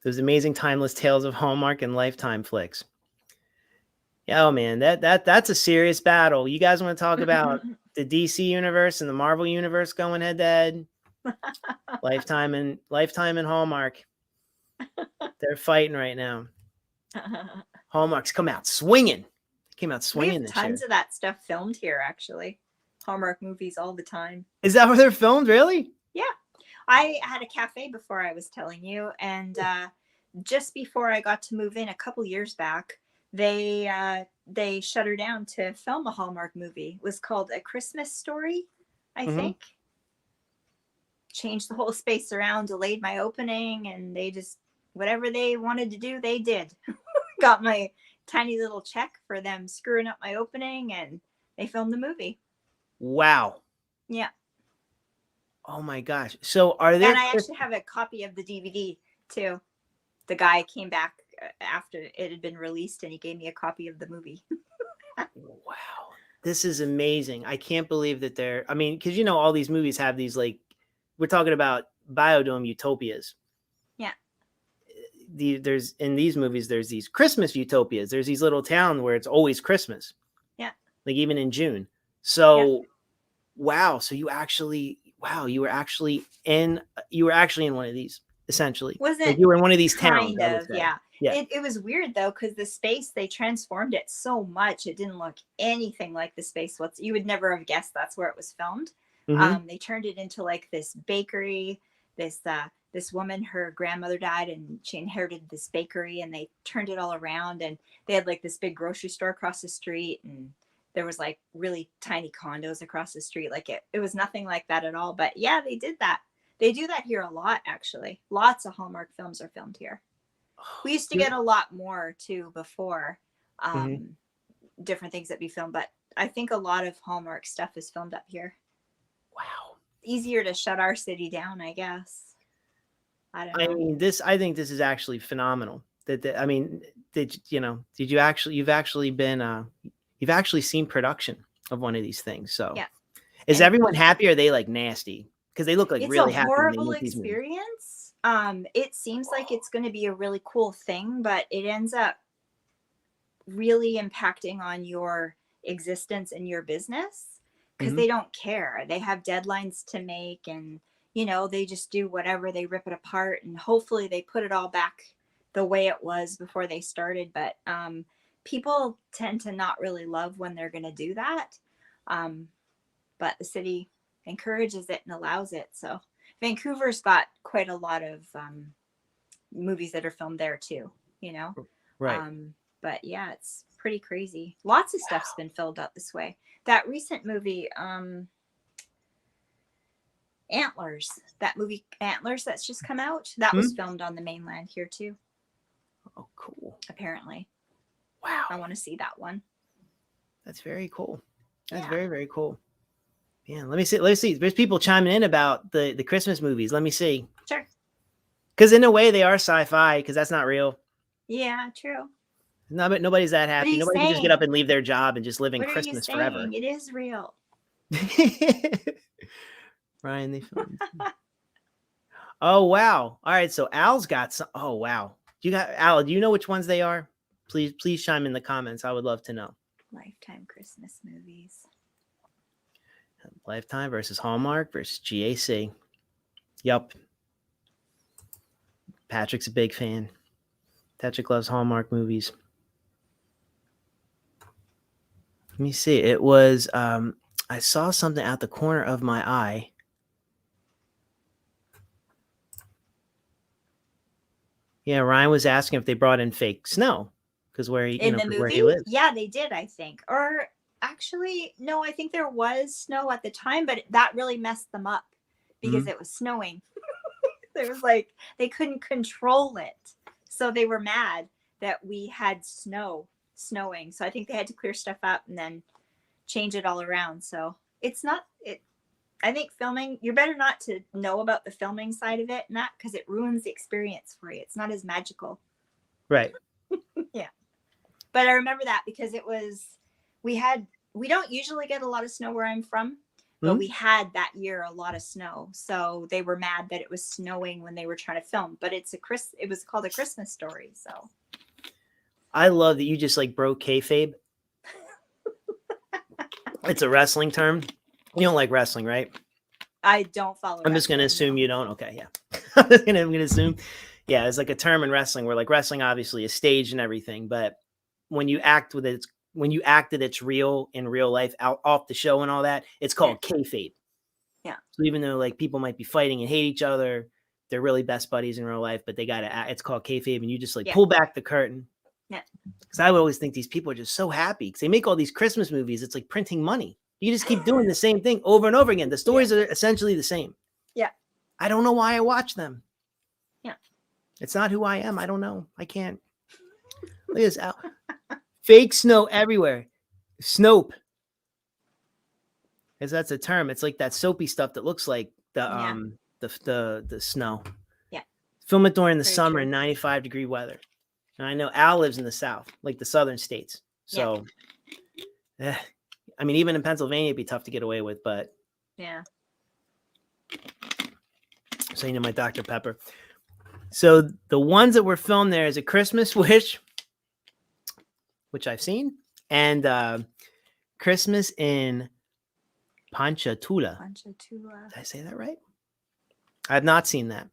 Those amazing timeless tales of Hallmark and Lifetime flicks. Yeah, oh man, that's a serious battle. You guys want to talk about the DC universe and the Marvel universe going head to head? Lifetime and Hallmark. They're fighting right now. Hallmark's come out swinging. Came out swinging this year. Tons of that stuff filmed here, actually. Hallmark movies all the time. Is that where they're filmed? Really? Yeah. I had a cafe before, I was telling you, and just before I got to move in a couple years back, they shut her down to film a Hallmark movie. It was called A Christmas Story, I think. Changed the whole space around, delayed my opening, and they just, whatever they wanted to do, they did. Got my tiny little check for them screwing up my opening, and they filmed the movie. Wow. Yeah. Oh my gosh. So are there... And I actually have a copy of the DVD too. The guy came back after it had been released and he gave me a copy of the movie. Wow. This is amazing. I can't believe that they're... I mean, because all these movies have these, like, we're talking about Biodome utopias. Yeah. There's in these movies, there's these Christmas utopias. There's these little towns where it's always Christmas. Yeah. Like even in June. So, wow. So you were actually in one of these, essentially. Wasn't like you were in one of these towns. Kind of, yeah. It was weird though, because the space, they transformed it so much. It didn't look anything like the space. You would never have guessed that's where it was filmed. Mm-hmm. They turned it into like this bakery. This woman, her grandmother died and she inherited this bakery, and they turned it all around, and they had like this big grocery store across the street, and there was like really tiny condos across the street. Like it was nothing like that at all. But yeah, they did that. They do that here a lot, actually. Lots of Hallmark films are filmed here. We used to get a lot more too before, different things that we filmed, but I think a lot of Hallmark stuff is filmed up here. Wow. Easier to shut our city down, I guess. I don't know. I mean, I think this is actually phenomenal. You've actually seen production of one of these things. So yeah. Is everyone happy, or are they like nasty? Because they look like really happy. It's a horrible experience. It seems like it's going to be a really cool thing, but it ends up really impacting on your existence and your business, because they don't care. They have deadlines to make, and they just do whatever. They rip it apart, and hopefully they put it all back the way it was before they started. But people tend to not really love when they're going to do that. But the city encourages it and allows it. So Vancouver's got quite a lot of movies that are filmed there too, Right. But yeah, it's pretty crazy. Lots of stuff's been filmed out this way. That recent movie, Antlers, that's just come out, that was filmed on the mainland here too. Oh, cool. Apparently. Wow. I want to see that one. That's very cool. That's very, very cool. Yeah, let me see. There's people chiming in about the Christmas movies. Let me see. Sure. Because in a way they are sci-fi, because that's not real. Yeah, true. No, but nobody's that happy. Nobody can just get up and leave their job and just live in What are you Christmas forever. saying? It is real. Ryan, they filmed. Oh wow! All right, so Al's got some. Oh wow! You got Al? Do you know which ones they are? Please chime in the comments. I would love to know. Lifetime Christmas movies. Lifetime versus Hallmark versus GAC. Yup. Patrick's a big fan. Patrick loves Hallmark movies. Let me see. It was I saw something out the corner of my eye. Yeah, Ryan was asking if they brought in fake snow because where he lives. Yeah, they did, I think. Or actually, no, I think there was snow at the time, but that really messed them up because it was snowing. It was like they couldn't control it. So they were mad that we had snowing. So I think they had to clear stuff up and then change it all around. So it's not it. I think filming, you're better not to know about the filming side of it, not because it ruins the experience for you. It's not as magical. Right. Yeah. But I remember that because we don't usually get a lot of snow where I'm from, but we had that year a lot of snow. So they were mad that it was snowing when they were trying to film, but it was called A Christmas Story. So I love that you just like broke kayfabe. It's a wrestling term. You don't like wrestling, right? I don't follow. I'm just going to assume you don't. Okay, yeah. I'm going to assume. Yeah, it's like a term in wrestling where like wrestling obviously is staged and everything, but when you act with it, when you act that it's real in real life, out off the show and all that, it's called kayfabe. Yeah. So even though like people might be fighting and hate each other, they're really best buddies in real life, but they got to act. It's called kayfabe, and you just like pull back the curtain. Yeah. Because I would always think these people are just so happy because they make all these Christmas movies. It's like printing money. You just keep doing the same thing over and over again. The stories are essentially the same. Yeah. I don't know why I watch them. Yeah. It's not who I am. I don't know. I can't. Look at this. Fake snow everywhere. Snope. Because that's a term. It's like that soapy stuff that looks like the snow. Yeah. Film it during the summer in 95-degree weather. And I know Al lives in the South, like the southern states. So I mean, even in Pennsylvania, it'd be tough to get away with, but yeah. So, you know, my Dr. Pepper. So the ones that were filmed there is A Christmas Wish, which I've seen, and Christmas in Ponchatoula. Did I say that right? I have not seen that.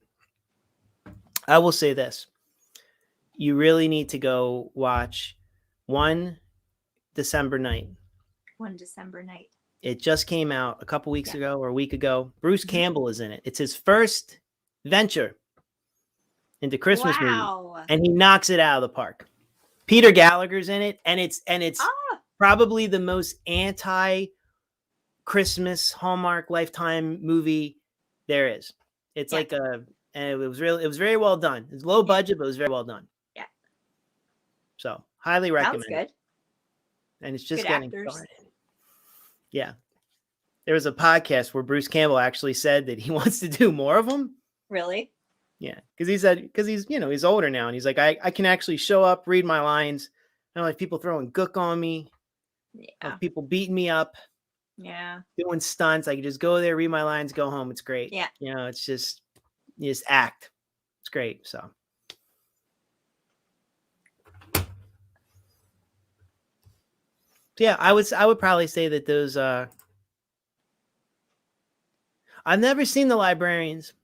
I will say this. You really need to go watch One December Night. One December Night. It just came out a couple weeks ago or a week ago. Bruce Campbell is in it. It's his first venture into Christmas movie, and he knocks it out of the park. Peter Gallagher's in it, and it's probably the most anti-Christmas Hallmark Lifetime movie there is. It's like and it was very well done. It's low budget, but it was very well done. Yeah. So highly recommend. Sounds good. And it's just getting started. Yeah. There was a podcast where Bruce Campbell actually said that he wants to do more of them. Really? Yeah. Because he's older now, and he's like, I can actually show up, read my lines. I don't like people throwing gook on me. Yeah. People beating me up. Yeah. Doing stunts. I can just go there, read my lines, go home. It's great. Yeah. You know, it's just, you just act. It's great. So. Yeah, I would probably say that those I've never seen The Librarians.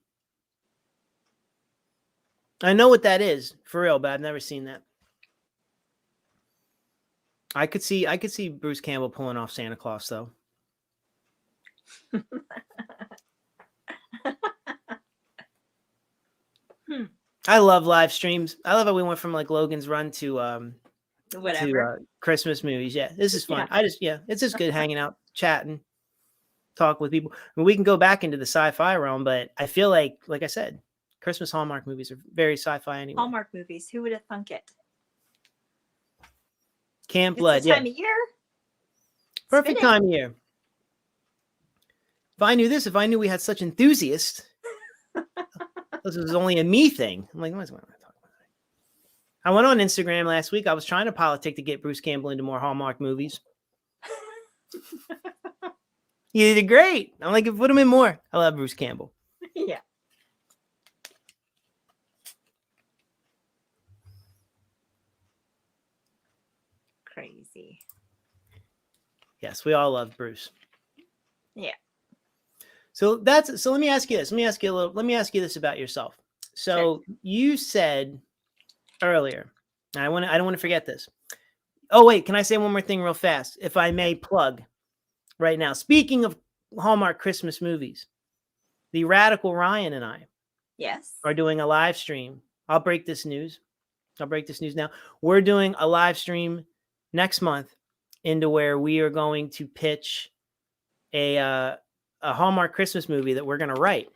I know what that is for real, but I've never seen that. I could see Bruce Campbell pulling off Santa Claus though. I love live streams. I love how we went from like Logan's Run to Christmas movies. Yeah, this is fun. It's just good hanging out, chatting, talk with people. I mean, we can go back into the sci-fi realm, but I feel like I said, Christmas Hallmark movies are very sci-fi anyway. Hallmark movies. Who would have thunk it? Camp Blood. It's the time of year. Perfect time of year. If I knew we had such enthusiasts, this was only a me thing. I'm like, what am I talking about? I went on Instagram last week. I was trying to politic to get Bruce Campbell into more Hallmark movies. He did great. I'm like, put him in more. I love Bruce Campbell. Yeah. Crazy. Yes, we all love Bruce. Yeah. So let me ask you this. Let me ask you this about yourself. So you said earlier, and I don't want to forget this. Oh, wait, can I say one more thing real fast? If I may plug right now. Speaking of Hallmark Christmas movies, the Radical Ryan and I are doing a live stream. I'll break this news now. We're doing a live stream next month into where we are going to pitch a Hallmark Christmas movie that we're going to write.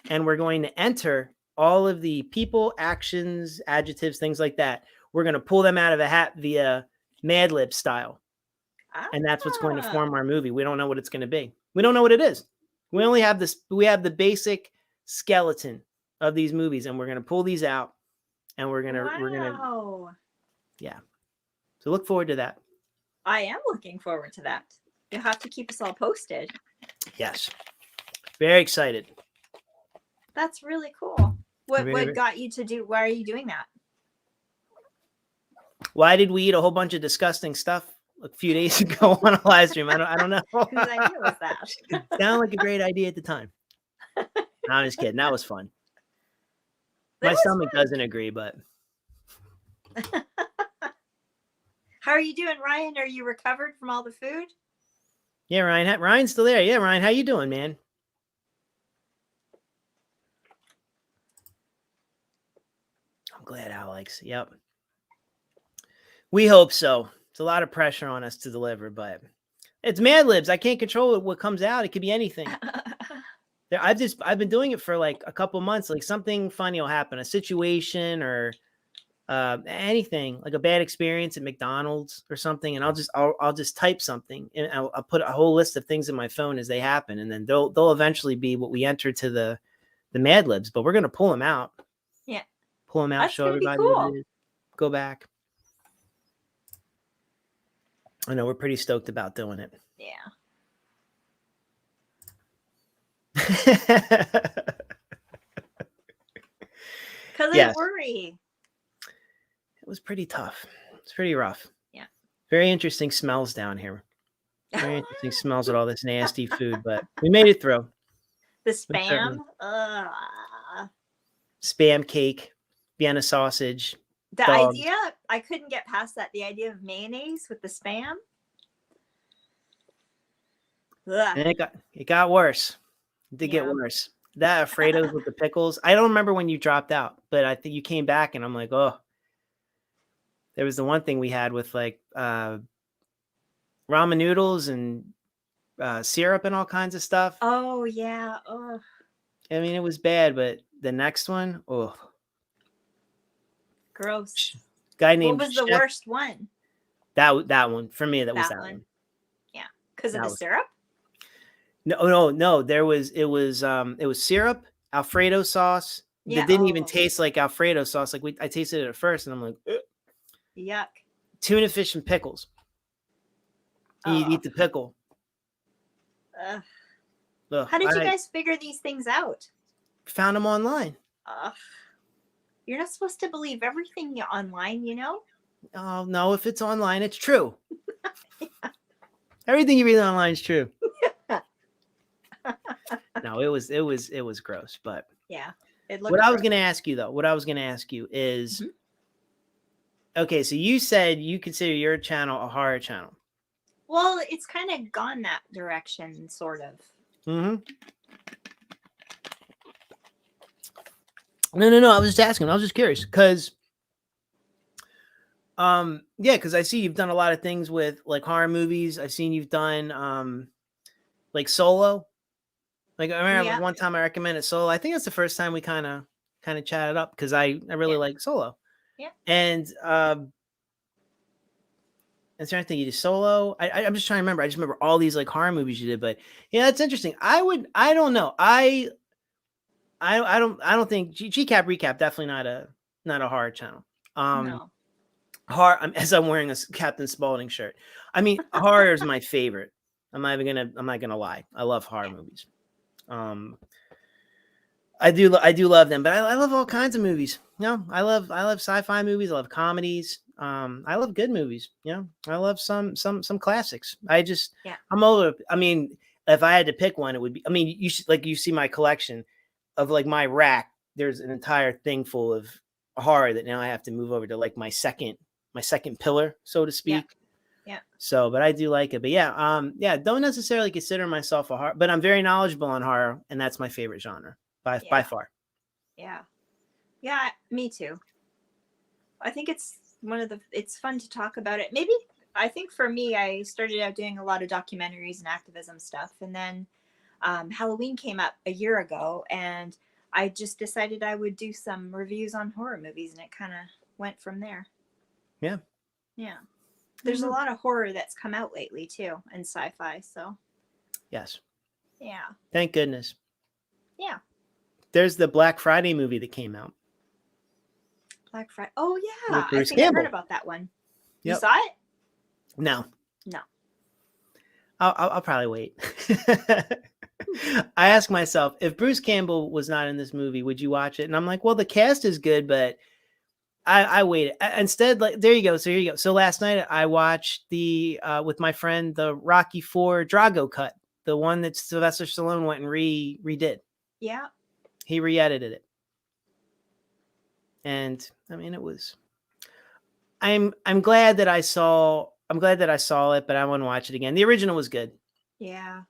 And we're going to enter all of the people, actions, adjectives, things like that. We're going to pull them out of a hat via Mad Lib style. And that's what's going to form our movie. We don't know what it's going to be. We don't know what it is. We only have this. We have the basic skeleton of these movies, and we're going to pull these out, and we're going to, yeah. So look forward to that. I am looking forward to that. You'll have to keep us all posted. Yes. Very excited. That's really cool. What got you to do? Why are you doing that? Why did we eat a whole bunch of disgusting stuff a few days ago on a live stream? I don't know. Whose idea was that? Sounded like a great idea at the time. No, I'm just kidding. That was fun. My stomach doesn't agree, but. How are you doing, Ryan? Are you recovered from all the food? Yeah, Ryan. Ryan's still there. Yeah, Ryan, how you doing, man? I'm glad Alex. Yep. We hope so. It's a lot of pressure on us to deliver, but it's Mad Libs. I can't control what comes out. It could be anything. I've been doing it for like a couple months. Like something funny will happen, a situation or anything, like a bad experience at McDonald's or something, and I'll just type something and I'll put a whole list of things in my phone as they happen, and then they'll eventually be what we enter to the Mad Libs. But we're gonna pull them out. Yeah, pull them out. That's show everybody. cool. Go back. I know we're pretty stoked about doing it. Yeah. Because I worry. It was pretty tough. It's pretty rough. Yeah. Very interesting smells down here. Very interesting smells with all this nasty food, but we made it through. The spam. Spam cake, Vienna sausage. The idea, I couldn't get past that. The idea of mayonnaise with the spam. And it got worse. It did get worse. That Alfredo's with the pickles. I don't remember when you dropped out, but I think you came back and I'm like, oh. There was the one thing we had with like ramen noodles and syrup and all kinds of stuff. Oh, yeah. Oh. I mean, it was bad, but the next one, oh. Gross. Guy named What was the worst one? That one. For me, that was that one. Yeah. Because of the syrup? No. It was syrup, Alfredo sauce. Yeah. That didn't even taste like Alfredo sauce. Like I tasted it at first and I'm like, ugh. Yuck. Tuna fish and pickles. And you'd eat the pickle. Ugh. How did you guys figure these things out? Found them online. You're not supposed to believe everything online, you know? Oh no, if it's online, it's true. Yeah. Everything you read online is true. No, it was gross, but yeah. What I was going to ask you is, okay, so you said you consider your channel a horror channel. Well, it's kind of gone that direction, sort of. Mm-hmm. No. I was just asking. I was just curious because, because I see you've done a lot of things with like horror movies. I've seen you've done like Solo. Like I remember one time I recommended Solo. I think that's the first time we kind of chatted up because I really like Solo. Yeah. And is there anything you did Solo? I'm just trying to remember. I just remember all these like horror movies you did, but yeah, that's interesting. I don't know. I don't think GCap Recap, definitely not a horror channel. No. Horror. As I'm wearing a Captain Spaulding shirt. I mean, horror is my favorite. I'm not gonna lie. I love horror movies. I do love them, but I love all kinds of movies. I love sci-fi movies. I love comedies. I love good movies. I love some classics. Yeah. I'm older. I mean, if I had to pick one, it would be. I mean, you should you see my collection of my rack. There's an entire thing full of horror that now I have to move over to my second pillar, so to speak. Yeah. So, but I do like it. But yeah, don't necessarily consider myself a horror, but I'm very knowledgeable on horror, and that's my favorite genre by far. Yeah, me too. I think it's it's fun to talk about it. Maybe I think for me, I started out doing a lot of documentaries and activism stuff, and then Halloween came up a year ago, and I just decided I would do some reviews on horror movies, and it kind of went from there. Yeah. There's a lot of horror that's come out lately too, and sci-fi. So. Yes. Yeah. Thank goodness. Yeah. There's the Black Friday movie that came out. Black Friday. Oh yeah, Bruce I Campbell. heard about that one. Yep. You saw it? No. I'll probably wait. I ask myself, if Bruce Campbell was not in this movie, would you watch it? And I'm like, well, the cast is good, but I waited. Instead, there you go. So here you go. So last night I watched with my friend, the Rocky IV Drago cut, the one that Sylvester Stallone went and redid. Yeah. He re-edited it. And I mean, it was, I'm glad that I saw it, but I want to watch it again. The original was good. Yeah.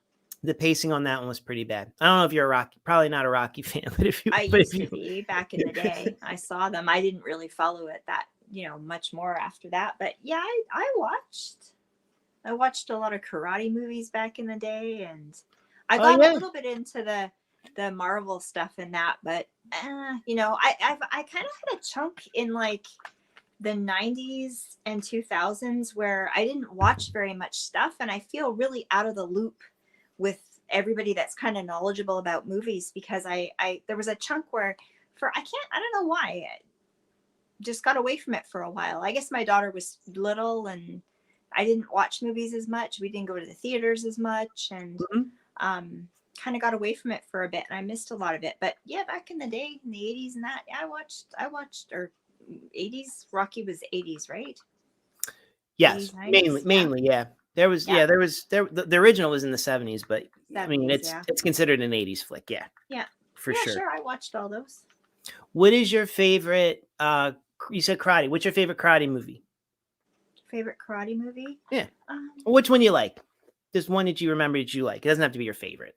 The pacing on that one was pretty bad. I don't know if you're probably not a Rocky fan, but if you, I used to be back in the day. I saw them. I didn't really follow it that, much more after that, but yeah, I watched a lot of karate movies back in the day, and I got a little bit into the Marvel stuff in that, but I kind of had a chunk in the 90s and 2000s where I didn't watch very much stuff, and I feel really out of the loop with everybody that's kind of knowledgeable about movies, because I there was a chunk where I don't know why, I just got away from it for a while. I guess my daughter was little and I didn't watch movies as much. We didn't go to the theaters as much, and kind of got away from it for a bit, and I missed a lot of it. But yeah, back in the day, in the 80s and that, yeah, I watched, or 80s, Rocky was 80s, right? Yes, 80s, mainly, yeah. There was the original was in the 70s, but 70s, I mean it's considered an 80s flick, yeah. Yeah. For sure. Sure, I watched all those. What is your favorite you said karate. What's your favorite karate movie? Favorite karate movie? Yeah. Which one you like? There's one that you remember that you like. It doesn't have to be your favorite.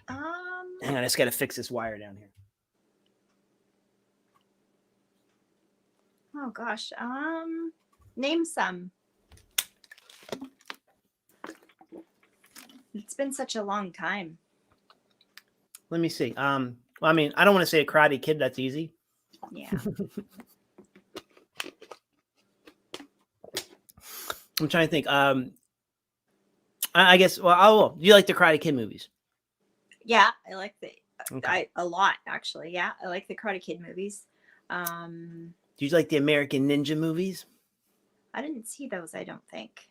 Hang on, I just got to fix this wire down here. Oh gosh. Name some. It's been such a long time. Let me see. Well, I mean, I don't want to say a Karate Kid. That's easy. Yeah. I'm trying to think. I guess. Well, do you like the Karate Kid movies? Yeah, I like a lot actually. Yeah, I like the Karate Kid movies. Do you like the American Ninja movies? I didn't see those, I don't think.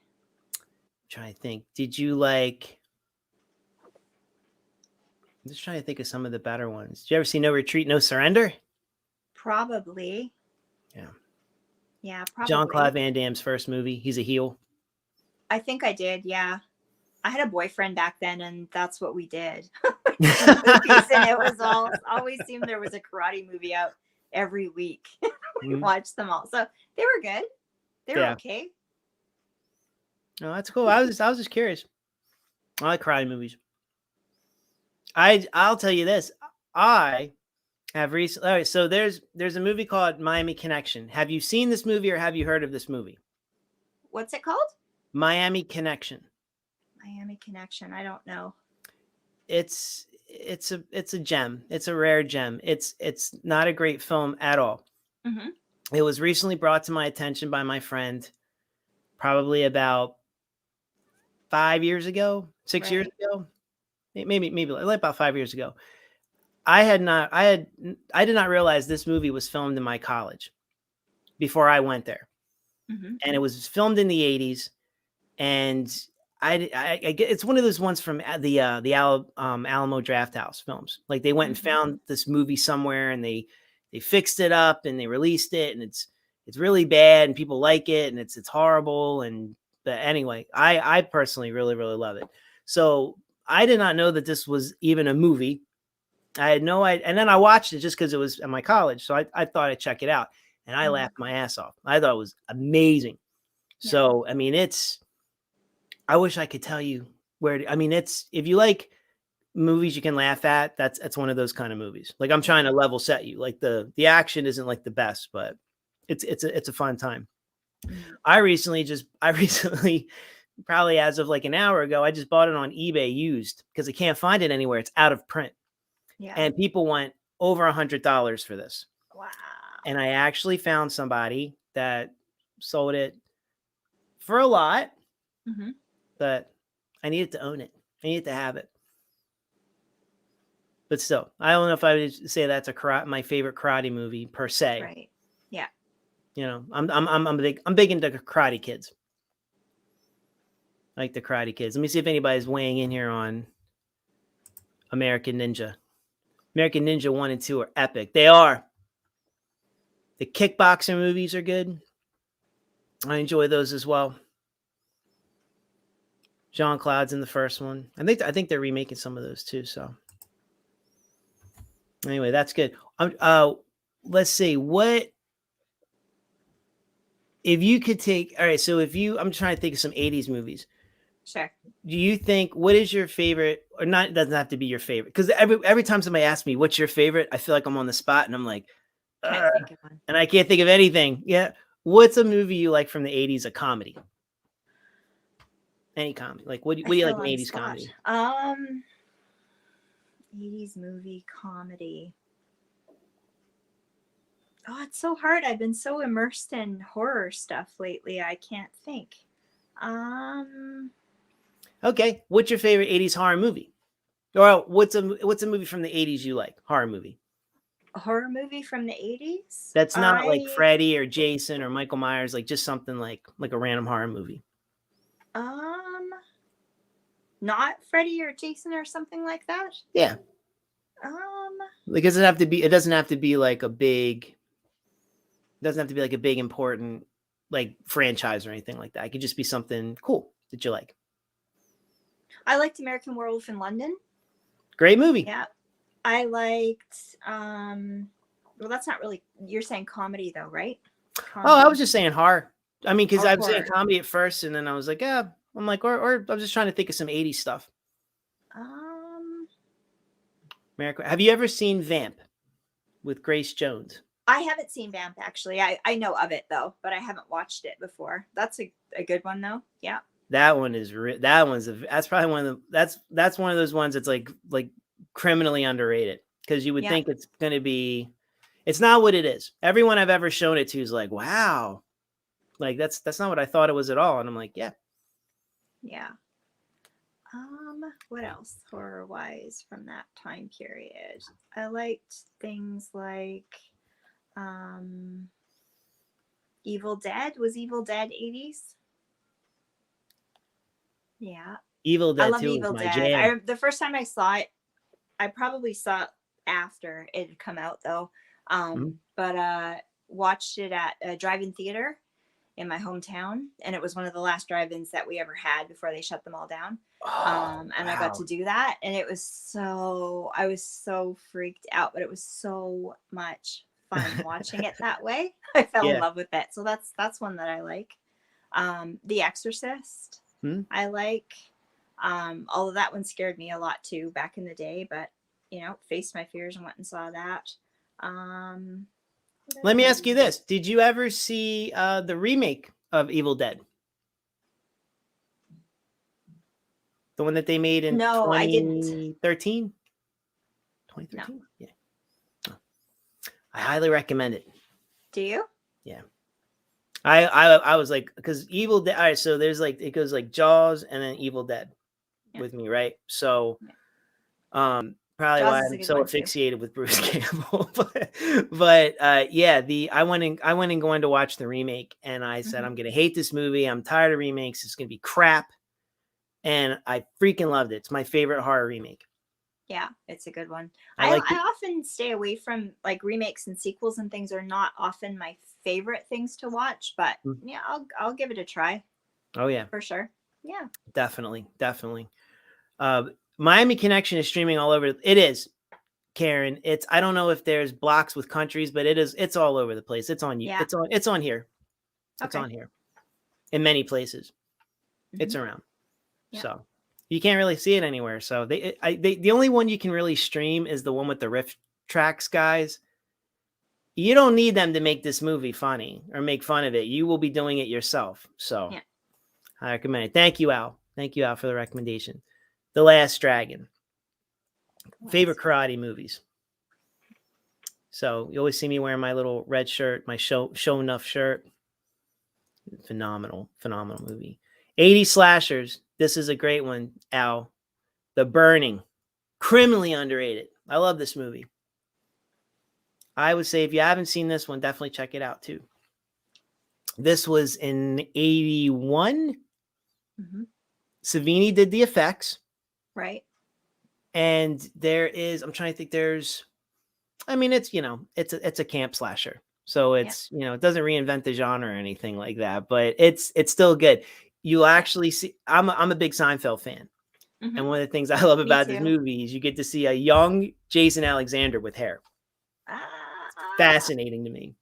I'm trying to think. Did you like? I'm just trying to think of some of the better ones. Did you ever see No Retreat, No Surrender? Probably. Yeah. Yeah, probably. Jean-Claude Van Damme's first movie. He's a heel. I think I did, yeah. I had a boyfriend back then, and that's what we did. And it was always seemed there was a karate movie out every week. We watched them all. So they were good. They were okay. Oh, that's cool. I was just curious. I like karate movies. I'll tell you this. I have recently. All right, so there's a movie called Miami Connection. Have you seen this movie or have you heard of this movie? What's it called? Miami Connection. Miami Connection. I don't know. It's a gem. It's a rare gem. It's not a great film at all. Mm-hmm. It was recently brought to my attention by my friend, probably about 5 years ago, 6 years ago, maybe about 5 years ago. I did not realize this movie was filmed in my college. before I went there. Mm-hmm. And it was filmed in the 80s. And I get it's one of those ones from the Alamo Drafthouse films. Like they went and found this movie somewhere and they fixed it up and they released it, and it's really bad and people like it and it's horrible. And but anyway, I personally really, really love it. So I did not know that this was even a movie. I had no idea. And then I watched it just because it was at my college. So I thought I'd check it out. And I laughed my ass off. I thought it was amazing. Yeah. So, I mean, I wish I could tell you I mean, if you like movies you can laugh at, that's one of those kind of movies. Like I'm trying to level set you. Like the action isn't like the best, but it's a fun time. I recently probably as of like an hour ago, I just bought it on eBay used because I can't find it anywhere. It's out of print. Yeah. And people want over $100 for this. Wow. And I actually found somebody that sold it for a lot, but I needed to own it. I needed to have it. But still, I don't know if I would say that's my favorite karate movie per se. Right. Yeah. You know, I'm big into Karate Kids. I like the Karate Kids. Let me see if anybody's weighing in here on American Ninja. American Ninja 1 and 2 are epic. They are. The kickboxing movies are good. I enjoy those as well. Jean-Claude's in the first one. I think they're remaking some of those too. So anyway, that's good. Let's see what if you could take. All right, so I'm trying to think of some 80s movies. Sure. Do you think what is your favorite, or not? It doesn't have to be your favorite, because every time somebody asks me what's your favorite, I feel like I'm on the spot and I'm like, and I can't think of anything. Yeah, what's a movie you like from the 80s? A comedy. Any comedy, like what do you like in 80s comedy? 80s movie comedy. Oh, it's so hard. I've been so immersed in horror stuff lately. I can't think. Okay, what's your favorite 80s horror movie? Or what's a movie from the 80s you like? Horror movie. A horror movie from the 80s? That's not like Freddy or Jason or Michael Myers, like just something like a random horror movie. Not Freddy or Jason or something like that? Yeah. Like it doesn't have to be like a big important like franchise or anything like that. It could just be something cool that you like. I liked American Werewolf in London. Great movie. Yeah. I liked well, that's not really, you're saying comedy though, right? Comedy. Oh, I was just saying horror. I mean, because I was saying comedy at first, and then I was like, yeah, I'm like, or I was just trying to think of some 80s stuff. America. Have you ever seen Vamp with Grace Jones? I haven't seen Vamp actually. I know of it though, but I haven't watched it before. That's a good one though. Yeah. That one is that's probably one of the that's one of those ones that's like criminally underrated, because you would think it's going to be, it's not what it is. Everyone I've ever shown it to is like, wow, like that's not what I thought it was at all. And I'm like, yeah. What else horror wise from that time period? I liked things like Evil Dead. Was Evil Dead 80s? Yeah. Evil Dead. I love Evil Dead. The first time I saw it, I probably saw it after it had come out though. But watched it at a drive-in theater in my hometown, and it was one of the last drive-ins that we ever had before they shut them all down. And I got to do that, and I was so freaked out, but it was so much fun watching it that way. I fell in love with it. So that's one that I like. The Exorcist. I like. Although that one scared me a lot too back in the day, but faced my fears and went and saw that. Let me ask you this. Did you ever see the remake of Evil Dead? The one that they made in 2013? 2013? No. Yeah. Oh. I highly recommend it. Do you? Yeah. I was like, because Evil Dead, all right, so there's like, it goes like Jaws and then Evil Dead with me, right? So Probably Jaws why is a I'm good so one too. asphyxiated with Bruce Campbell. But yeah, I went in going to watch the remake, and I said, I'm gonna hate this movie. I'm tired of remakes. It's gonna be crap. And I freaking loved it. It's my favorite horror remake. Yeah, it's a good one. I I like it. often stay away from like remakes and sequels and things are not often my favorite things to watch, but yeah, I'll give it a try. Oh yeah, For sure. Yeah. definitely. Miami Connection is streaming all over. It is, Karen. I don't know if there's blocks with countries, but it's all over the place. It's on you. Yeah. It's on here. It's Okay. on here in many places. It's around. Yeah. So you can't really see it anywhere. So the only one you can really stream is the one with the riff tracks guys. You don't need them to make this movie funny or make fun of it. You will be doing it yourself. So Yeah. I recommend it. Thank you, Al. Thank you, Al, for the recommendation. The Last Dragon. Favorite karate movies. So you always see me wearing my little red shirt, my show enough shirt. Phenomenal movie. 80 slashers. This is a great one, Al. The Burning. Criminally underrated. I love this movie. I would say if you haven't seen this one, definitely check it out too. This was in 81. Savini did the effects. Right. And I'm trying to think, it's a camp slasher. So it's, it doesn't reinvent the genre or anything like that, but it's still good. You actually see, I'm a big Seinfeld fan. And one of the things I love about this movie is you get to see a young Jason Alexander with hair. Fascinating to me.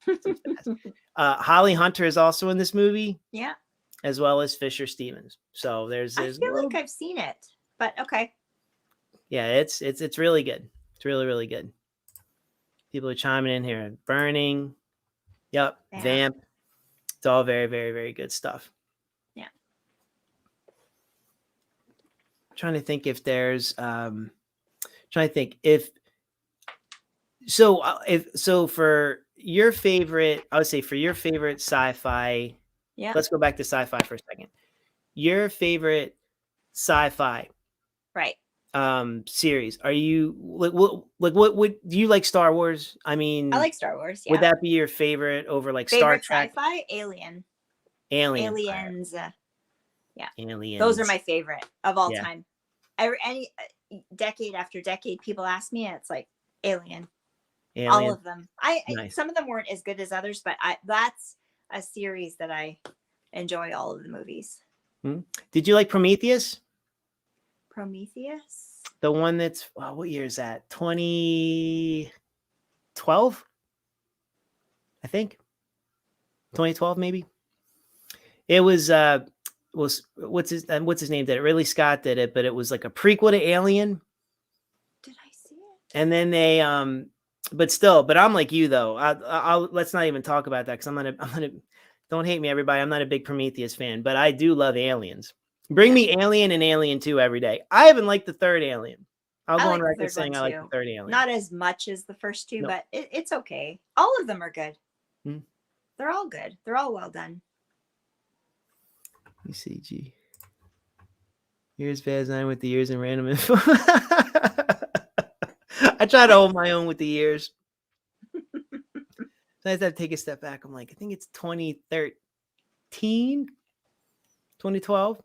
Holly Hunter is also in this movie. Yeah. As well as Fisher Stevens. So there's I feel like I've seen it, but okay. Yeah, it's really good. It's really, really good. People are chiming in here. Burning. Yep. Vamp. It's all very, very, very good stuff. Yeah. I'm trying to think if there's so for your favorite, I would say for your favorite sci-fi. Yeah. Let's go back to sci-fi for a second. Your favorite sci-fi. Right. Series. Are you what do you like? Star Wars? I mean, I like Star Wars. Yeah. Would that be your favorite over like favorite Star Trek? Sci-fi? Aliens. Yeah. Aliens. Those are my favorite of all time. Any decade after decade, people ask me, and it's like Alien. All of them. Nice. Some of them weren't as good as others, but that's a series that I enjoy all of the movies. Did you like Prometheus? Prometheus? The one that's what year is that? 2012? I think. 2012 maybe. It was what's his name did it? Ridley Scott did it, but it was like a prequel to Alien. Did I see it? And then they but I'm like you though. I'll let's not even talk about that because don't hate me, everybody. I'm not a big Prometheus fan, but I do love Aliens. Bring me Alien and Alien 2 every day. I haven't liked the third Alien. I'll go on record saying I like the third Alien. Not as much as the first two, but it's okay. All of them are good. They're all good. They're all well done. Let me see, G. Here's Vaz 9 with the years and random info. I try to hold my own with the years. So I have to take a step back. I'm like, I think it's 2013, 2012.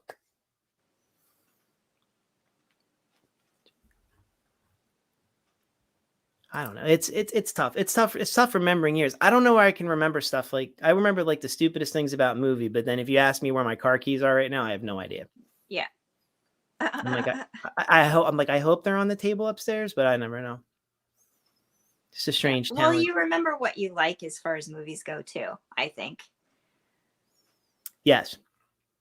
I don't know. It's tough. It's tough remembering years. I don't know where I can remember stuff. Like I remember like the stupidest things about movie, but then if you ask me where my car keys are right now, I have no idea. Yeah. I'm like, I hope they're on the table upstairs, but I never know. It's a strange talent. Well, you remember what you like as far as movies go too, I think. Yes.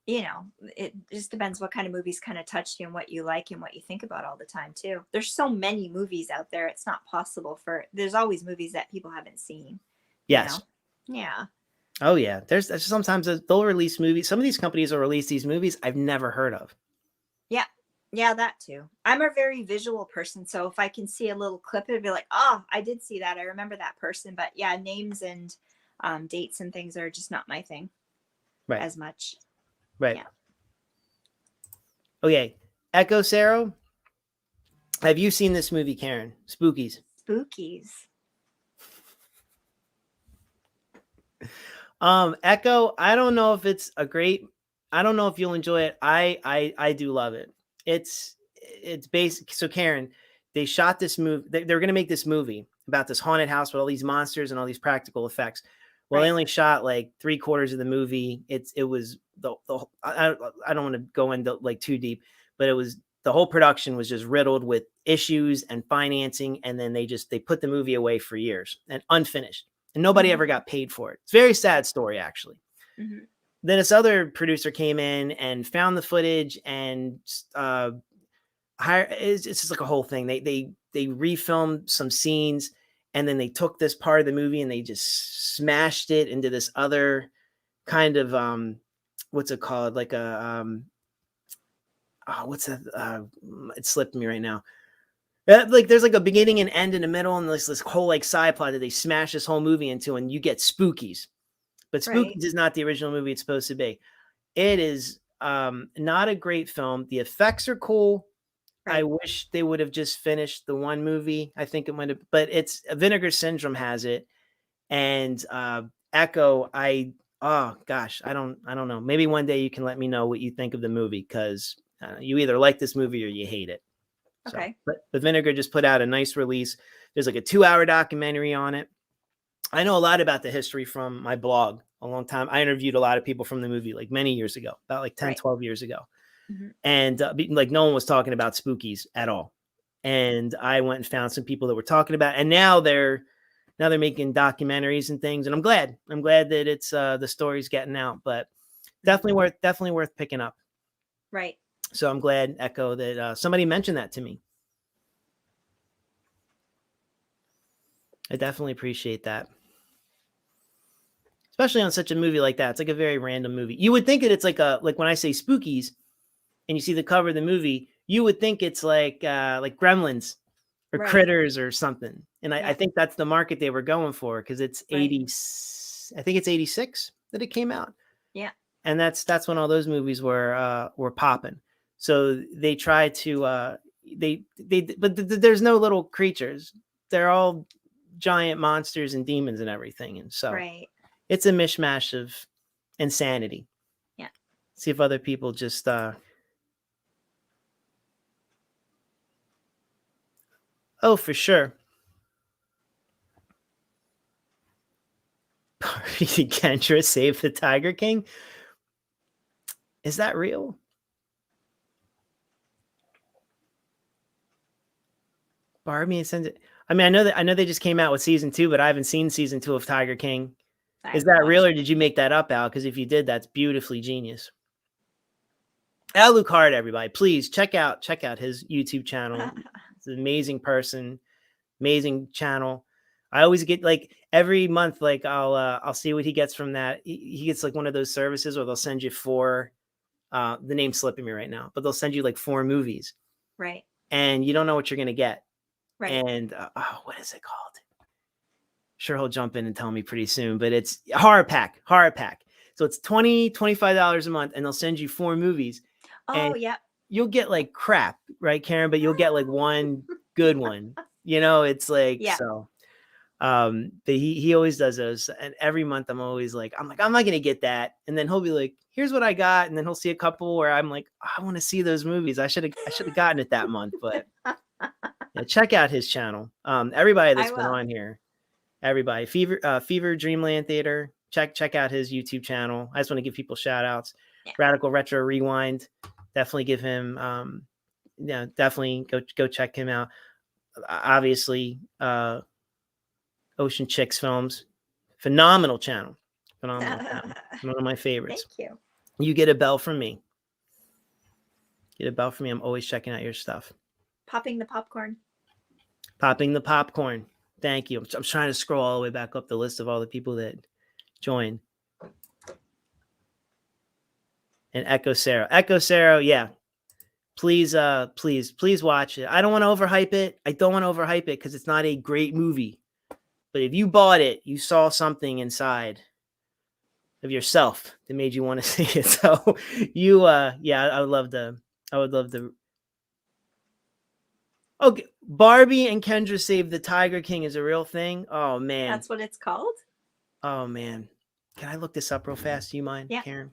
You know, it just depends what kind of movies kind of touched you and what you like and what you think about all the time too. There's so many movies out there. It's not possible there's always movies that people haven't seen. Yes. You know? Yeah. Oh yeah. There's sometimes they'll release movies. Some of these companies will release these movies I've never heard of. Yeah. Yeah, that too. I'm a very visual person. So if I can see a little clip, it'd be like, oh, I did see that. I remember that person. But yeah, names and dates and things are just not my thing as much. Right. Yeah. Okay. Echo Cero. Have you seen this movie, Karen? Spookies. Spookies. Echo, I don't know if it's a great, I don't know if you'll enjoy it. I do love it. It's basic. So Karen, they shot this movie. They're going to make this movie about this haunted house with all these monsters and all these practical effects. Well, they only shot like 3/4 of the movie. It was I don't want to go into like too deep, but it was, the whole production was just riddled with issues and financing. And then they put the movie away for years and unfinished. And nobody ever got paid for it. It's a very sad story, actually. Mm-hmm. Then this other producer came in and found the footage and it's just like a whole thing. They refilmed some scenes, and then they took this part of the movie and they just smashed it into this other kind of what's it called? Like a what's that? It slipped me right now. Like there's like a beginning and end in the middle, and this whole like side plot that they smash this whole movie into, and you get Spookies. But Spookies is not the original movie it's supposed to be. It is not a great film. The effects are cool. I wish they would have just finished the one movie. I think it might have, but it's Vinegar Syndrome has it, and Echo. Oh gosh, I don't know. Maybe one day you can let me know what you think of the movie, because you either like this movie or you hate it. Okay. So, but Vinegar just put out a nice release. There's like a 2-hour documentary on it. I know a lot about the history from my blog a long time. I interviewed a lot of people from the movie like many years ago, about like 10, 12 years ago. Mm-hmm. And like no one was talking about Spookies at all. And I went and found some people that were talking about it. And now they're making documentaries and things. And I'm glad that it's the story's getting out, but definitely worth picking up. Right. So I'm glad, Echo, that somebody mentioned that to me. I definitely appreciate that. Especially on such a movie like that. It's like a very random movie. You would think that it's like when I say Spookies and you see the cover of the movie, you would think it's like Gremlins or Critters or something. And I think that's the market they were going for, because it's 80, I think it's 86 that it came out. Yeah. And that's when all those movies were popping. So they try to but there's no little creatures. They're all giant monsters and demons and everything. And so it's a mishmash of insanity. Yeah. See if other people just oh, for sure. Barbie Kendra saved the Tiger King. Is that real? Barbie and send it. I mean, I know they just came out with season 2, but I haven't seen season 2 of Tiger King. Is that real, or did you make that up, Al? Because if you did, that's beautifully genius. Alucard, everybody, please check out his YouTube channel. It's an amazing person, amazing channel. I always get like every month, like I'll see what he gets from that. He gets like one of those services where they'll send you 4. The name's slipping me right now, but they'll send you like 4 movies, right? And you don't know what you're gonna get, right? And what is it called? Sure, he'll jump in and tell me pretty soon, but it's horror pack. So it's $25 a month, and they'll send you 4 movies. Oh, yeah. You'll get like crap, right, Karen? But you'll get like one good one. You know, it's like so. But he always does those, and every month I'm like, I'm not gonna get that, and then he'll be like, here's what I got, and then he'll see a couple where I'm like, I want to see those movies. I should have gotten it that month, but yeah, check out his channel. Everybody that's been on here. Everybody, Fever Dreamland Theater, check out his YouTube channel. I just want to give people shout outs. Yeah. Radical Retro Rewind, definitely give him definitely go check him out. Obviously, Ocean Chicks Films, phenomenal channel. One of my favorites. Thank you. You get a bell from me. I'm always checking out your stuff. Popping the popcorn. Thank you. I'm trying to scroll all the way back up the list of all the people that joined. And Echo Sarah, yeah. Please watch it. I don't want to overhype it. Because it's not a great movie. But if you bought it, you saw something inside of yourself that made you want to see it. So you, I would love to. Okay, Barbie and Kendra Save the Tiger King is a real thing. Oh man. That's what it's called? Oh man. Can I look this up real fast? Do you mind, Yeah. Karen?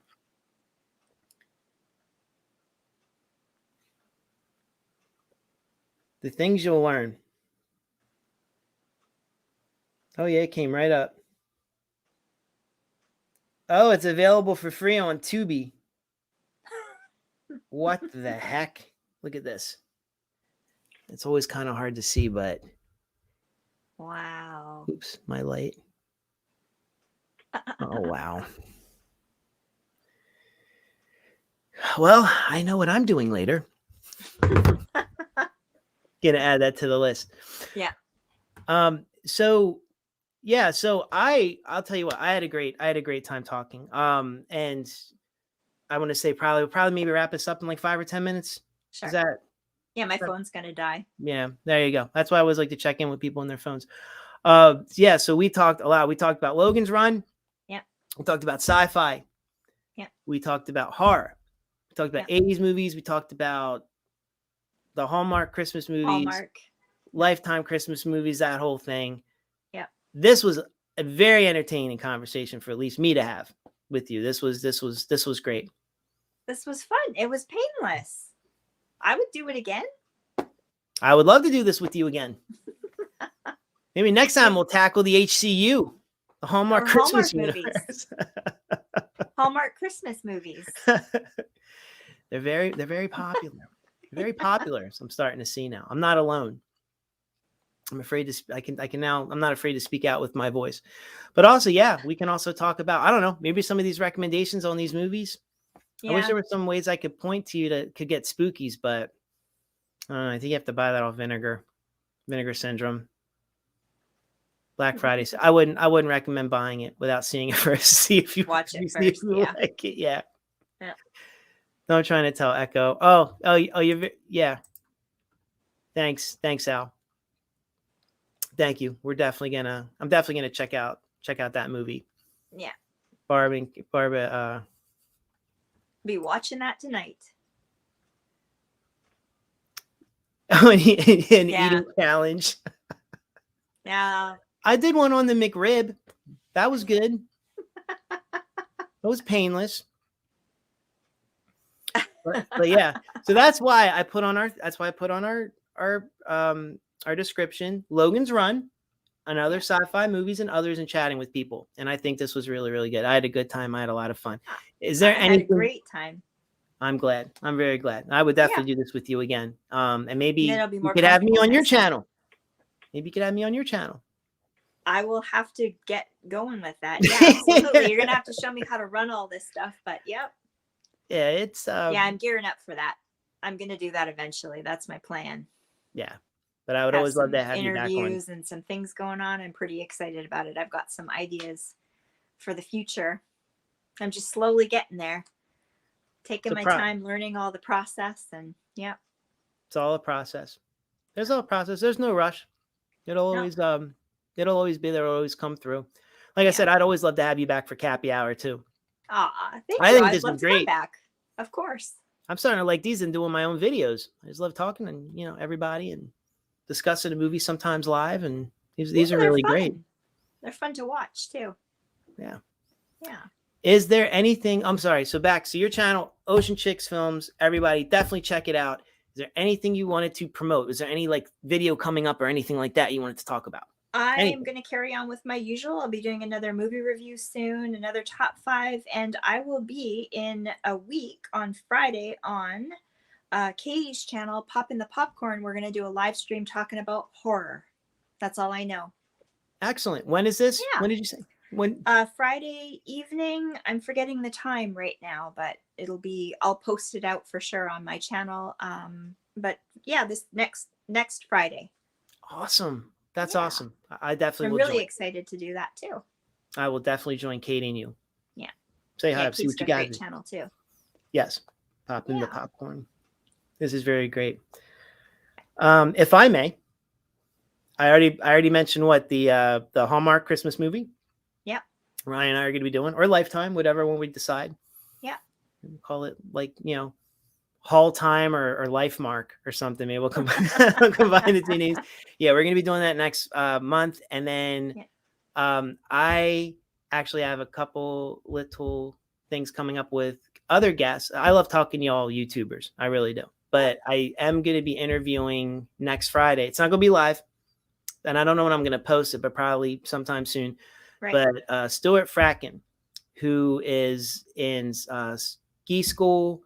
The things you'll learn. Oh yeah, it came right up. Oh, it's available for free on Tubi. What the heck? Look at this. It's always kind of hard to see, but Wow. oops, my light. Oh wow. Well, I know what I'm doing later. Gonna add that to the list. Yeah. So yeah, so I'll tell you what, I had a great time talking. And I want to say probably maybe wrap this up in like 5 or 10 minutes. Sure. Is that Yeah, my phone's gonna die. Yeah, there you go. That's why I always like to check in with people on their phones. Yeah, so we talked a lot. We talked about Logan's Run. Yeah. We talked about sci-fi. Yeah. We talked about horror. We talked about 80s movies. We talked about the Hallmark Christmas movies. Hallmark. Lifetime Christmas movies, that whole thing. Yeah. This was a very entertaining conversation for at least me to have with you. This was great. This was fun. It was painless. I would do it again. I would love to do this with you again. Maybe next time we'll tackle the HCU, the Hallmark Christmas movies. Hallmark Christmas movies. They're very popular. Very popular. So I'm starting to see now. I'm not alone. I'm afraid to. I can now. I'm not afraid to speak out with my voice. But also, yeah, we can also talk about. I don't know. Maybe some of these recommendations on these movies. Yeah. I wish there were some ways I could point to you that could get spookies, but I think you have to buy that off Vinegar Syndrome. Black Friday. So I wouldn't recommend buying it without seeing it first. See if you watch it first. Yeah. Like it. Yeah. Yeah. No, I'm trying to tell Echo. Oh, you're yeah. Thanks, Al. Thank you. I'm definitely gonna check out that movie. Yeah. Barbie. Be watching that tonight. An eating challenge. Yeah. I did one on the McRib. That was good. It was painless. But yeah, so that's why I put on our description, Logan's Run, and other sci-fi movies and others, and chatting with people. And I think this was really, really good. I had a good time. I had a lot of fun. Is there anything? I had a great time. I'm glad. I'm very glad. I would definitely do this with you again. And maybe you could have me on your channel. Maybe you could have me on your channel. I will have to get going with that. Yeah, absolutely. You're gonna have to show me how to run all this stuff. But yep. Yeah, it's yeah, I'm gearing up for that. I'm gonna do that eventually. That's my plan. Yeah. But I would always love to have you back on. Interviews and some things going on. I'm pretty excited about it. I've got some ideas for the future. I'm just slowly getting there. Taking my time, learning all the process, and yeah. It's all a process. There's no process. There's no rush. It'll always be there. It'll always come through. Like I said, I'd always love to have you back for Cappy Hour too. Thank you. I think this was great. Come back. Of course. I'm starting to like these and doing my own videos. I just love talking and everybody and discussing a movie sometimes live, and these are really great. They're fun to watch too. Yeah. Yeah. Is there anything? I'm sorry. So back to your channel, Ocean Chicks Films. Everybody, definitely check it out. Is there anything you wanted to promote? Is there any like video coming up or anything like that you wanted to talk about? I'm going to carry on with my usual. I'll be doing another movie review soon, another top 5, and I will be in a week on Friday on Katie's channel, Poppin' the Popcorn. We're going to do a live stream talking about horror. That's all I know. Excellent. When is this? Yeah. When did you say? When? Friday evening. I'm forgetting the time right now, but I'll post it out for sure on my channel. But yeah, this next Friday. Awesome. That's awesome. I definitely will. I'm really excited to do that too. I will definitely join Katie and you. Yeah. Say hi. See what you got. Channel too. Yes. Pop in the popcorn. This is very great. If I may, I already mentioned what the Hallmark Christmas movie. Yeah. Ryan and I are going to be doing, or Lifetime, whatever one we decide. Yeah. Call it like Hall Time or Life Mark or something. Maybe we'll combine the two names. Yeah, we're gonna be doing that next month, and then I actually have a couple little things coming up with other guests. I love talking to y'all YouTubers. I really do. But I am going to be interviewing next Friday. It's not going to be live, and I don't know when I'm going to post it, but probably sometime soon. Right. But Stuart Fracken, who is in ski school.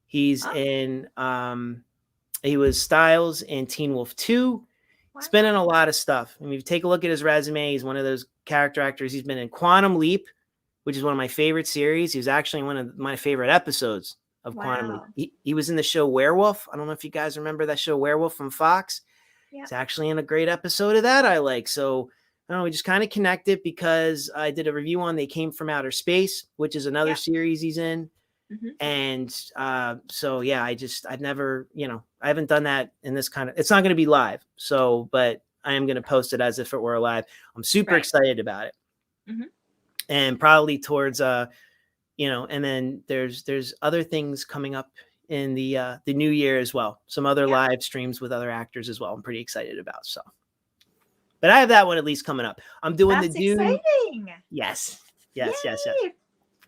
He's in, he was Styles in Teen Wolf 2. He's been in a lot of stuff. I mean, if you take a look at his resume, he's one of those character actors. He's been in Quantum Leap, which is one of my favorite series. He was actually one of my favorite episodes of Quantum Leap. He was in the show Werewolf. I don't know if you guys remember that show Werewolf from Fox. Yeah. It's actually in a great episode of that I like. So I don't know, we just kind of connected because I did a review on They Came From Outer Space, which is another series he's in. And so, yeah, I've never, I haven't done that in this kind of, it's not going to be live. So, but I am going to post it as if it were live. I'm super excited about it. And probably towards, and then there's other things coming up in the new year as well. Some other live streams with other actors as well. I'm pretty excited about. So, but I have that one at least coming up. I'm doing That's the Dune. Exciting. Yes. Yay.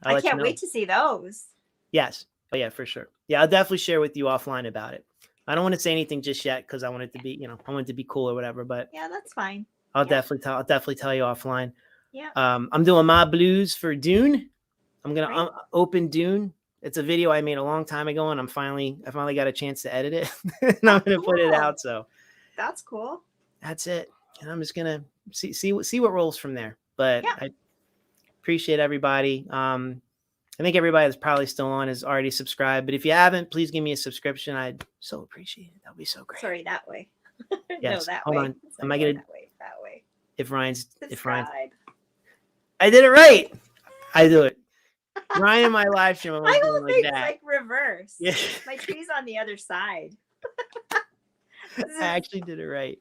I can't wait to see those. Yes. Oh yeah, for sure. Yeah. I'll definitely share with you offline about it. I don't want to say anything just yet because I want it to be, I want it to be cool or whatever, but yeah, that's fine. I'll definitely tell you offline. Yeah. I'm doing my blues for Dune. I'm going to open Dune. It's a video I made a long time ago and I finally got a chance to edit it and I'm going to put it out. So that's cool. That's it. And I'm just going to see what rolls from there, but I appreciate everybody. I think everybody that's probably still on is already subscribed, but if you haven't, please give me a subscription. I'd so appreciate it. That would be so great. Sorry, that way. Yes. No, that Hold way. on. Sorry, Am I gonna that way? If Ryan's I did it right. I do it. Ryan in my live stream. My whole thing's like reverse. Yeah. My tree's on the other side. I actually did it right.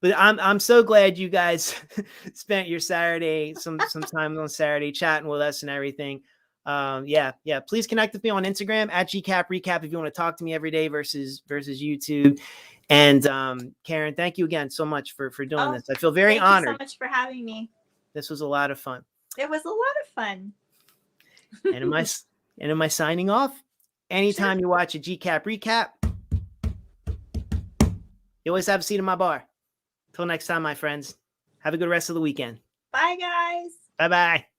But I'm so glad you guys spent your Saturday, some time on Saturday chatting with us and everything. Please connect with me on Instagram at GCapRecap if you want to talk to me every day versus YouTube. And Karen, thank you again so much for doing this. I feel very honored. Thank you so much for having me. This was a lot of fun. It was a lot of fun. And am I signing off? Anytime you watch a GCap recap, you always have a seat in my bar. Till next time, my friends. Have a good rest of the weekend. Bye, guys. Bye-bye.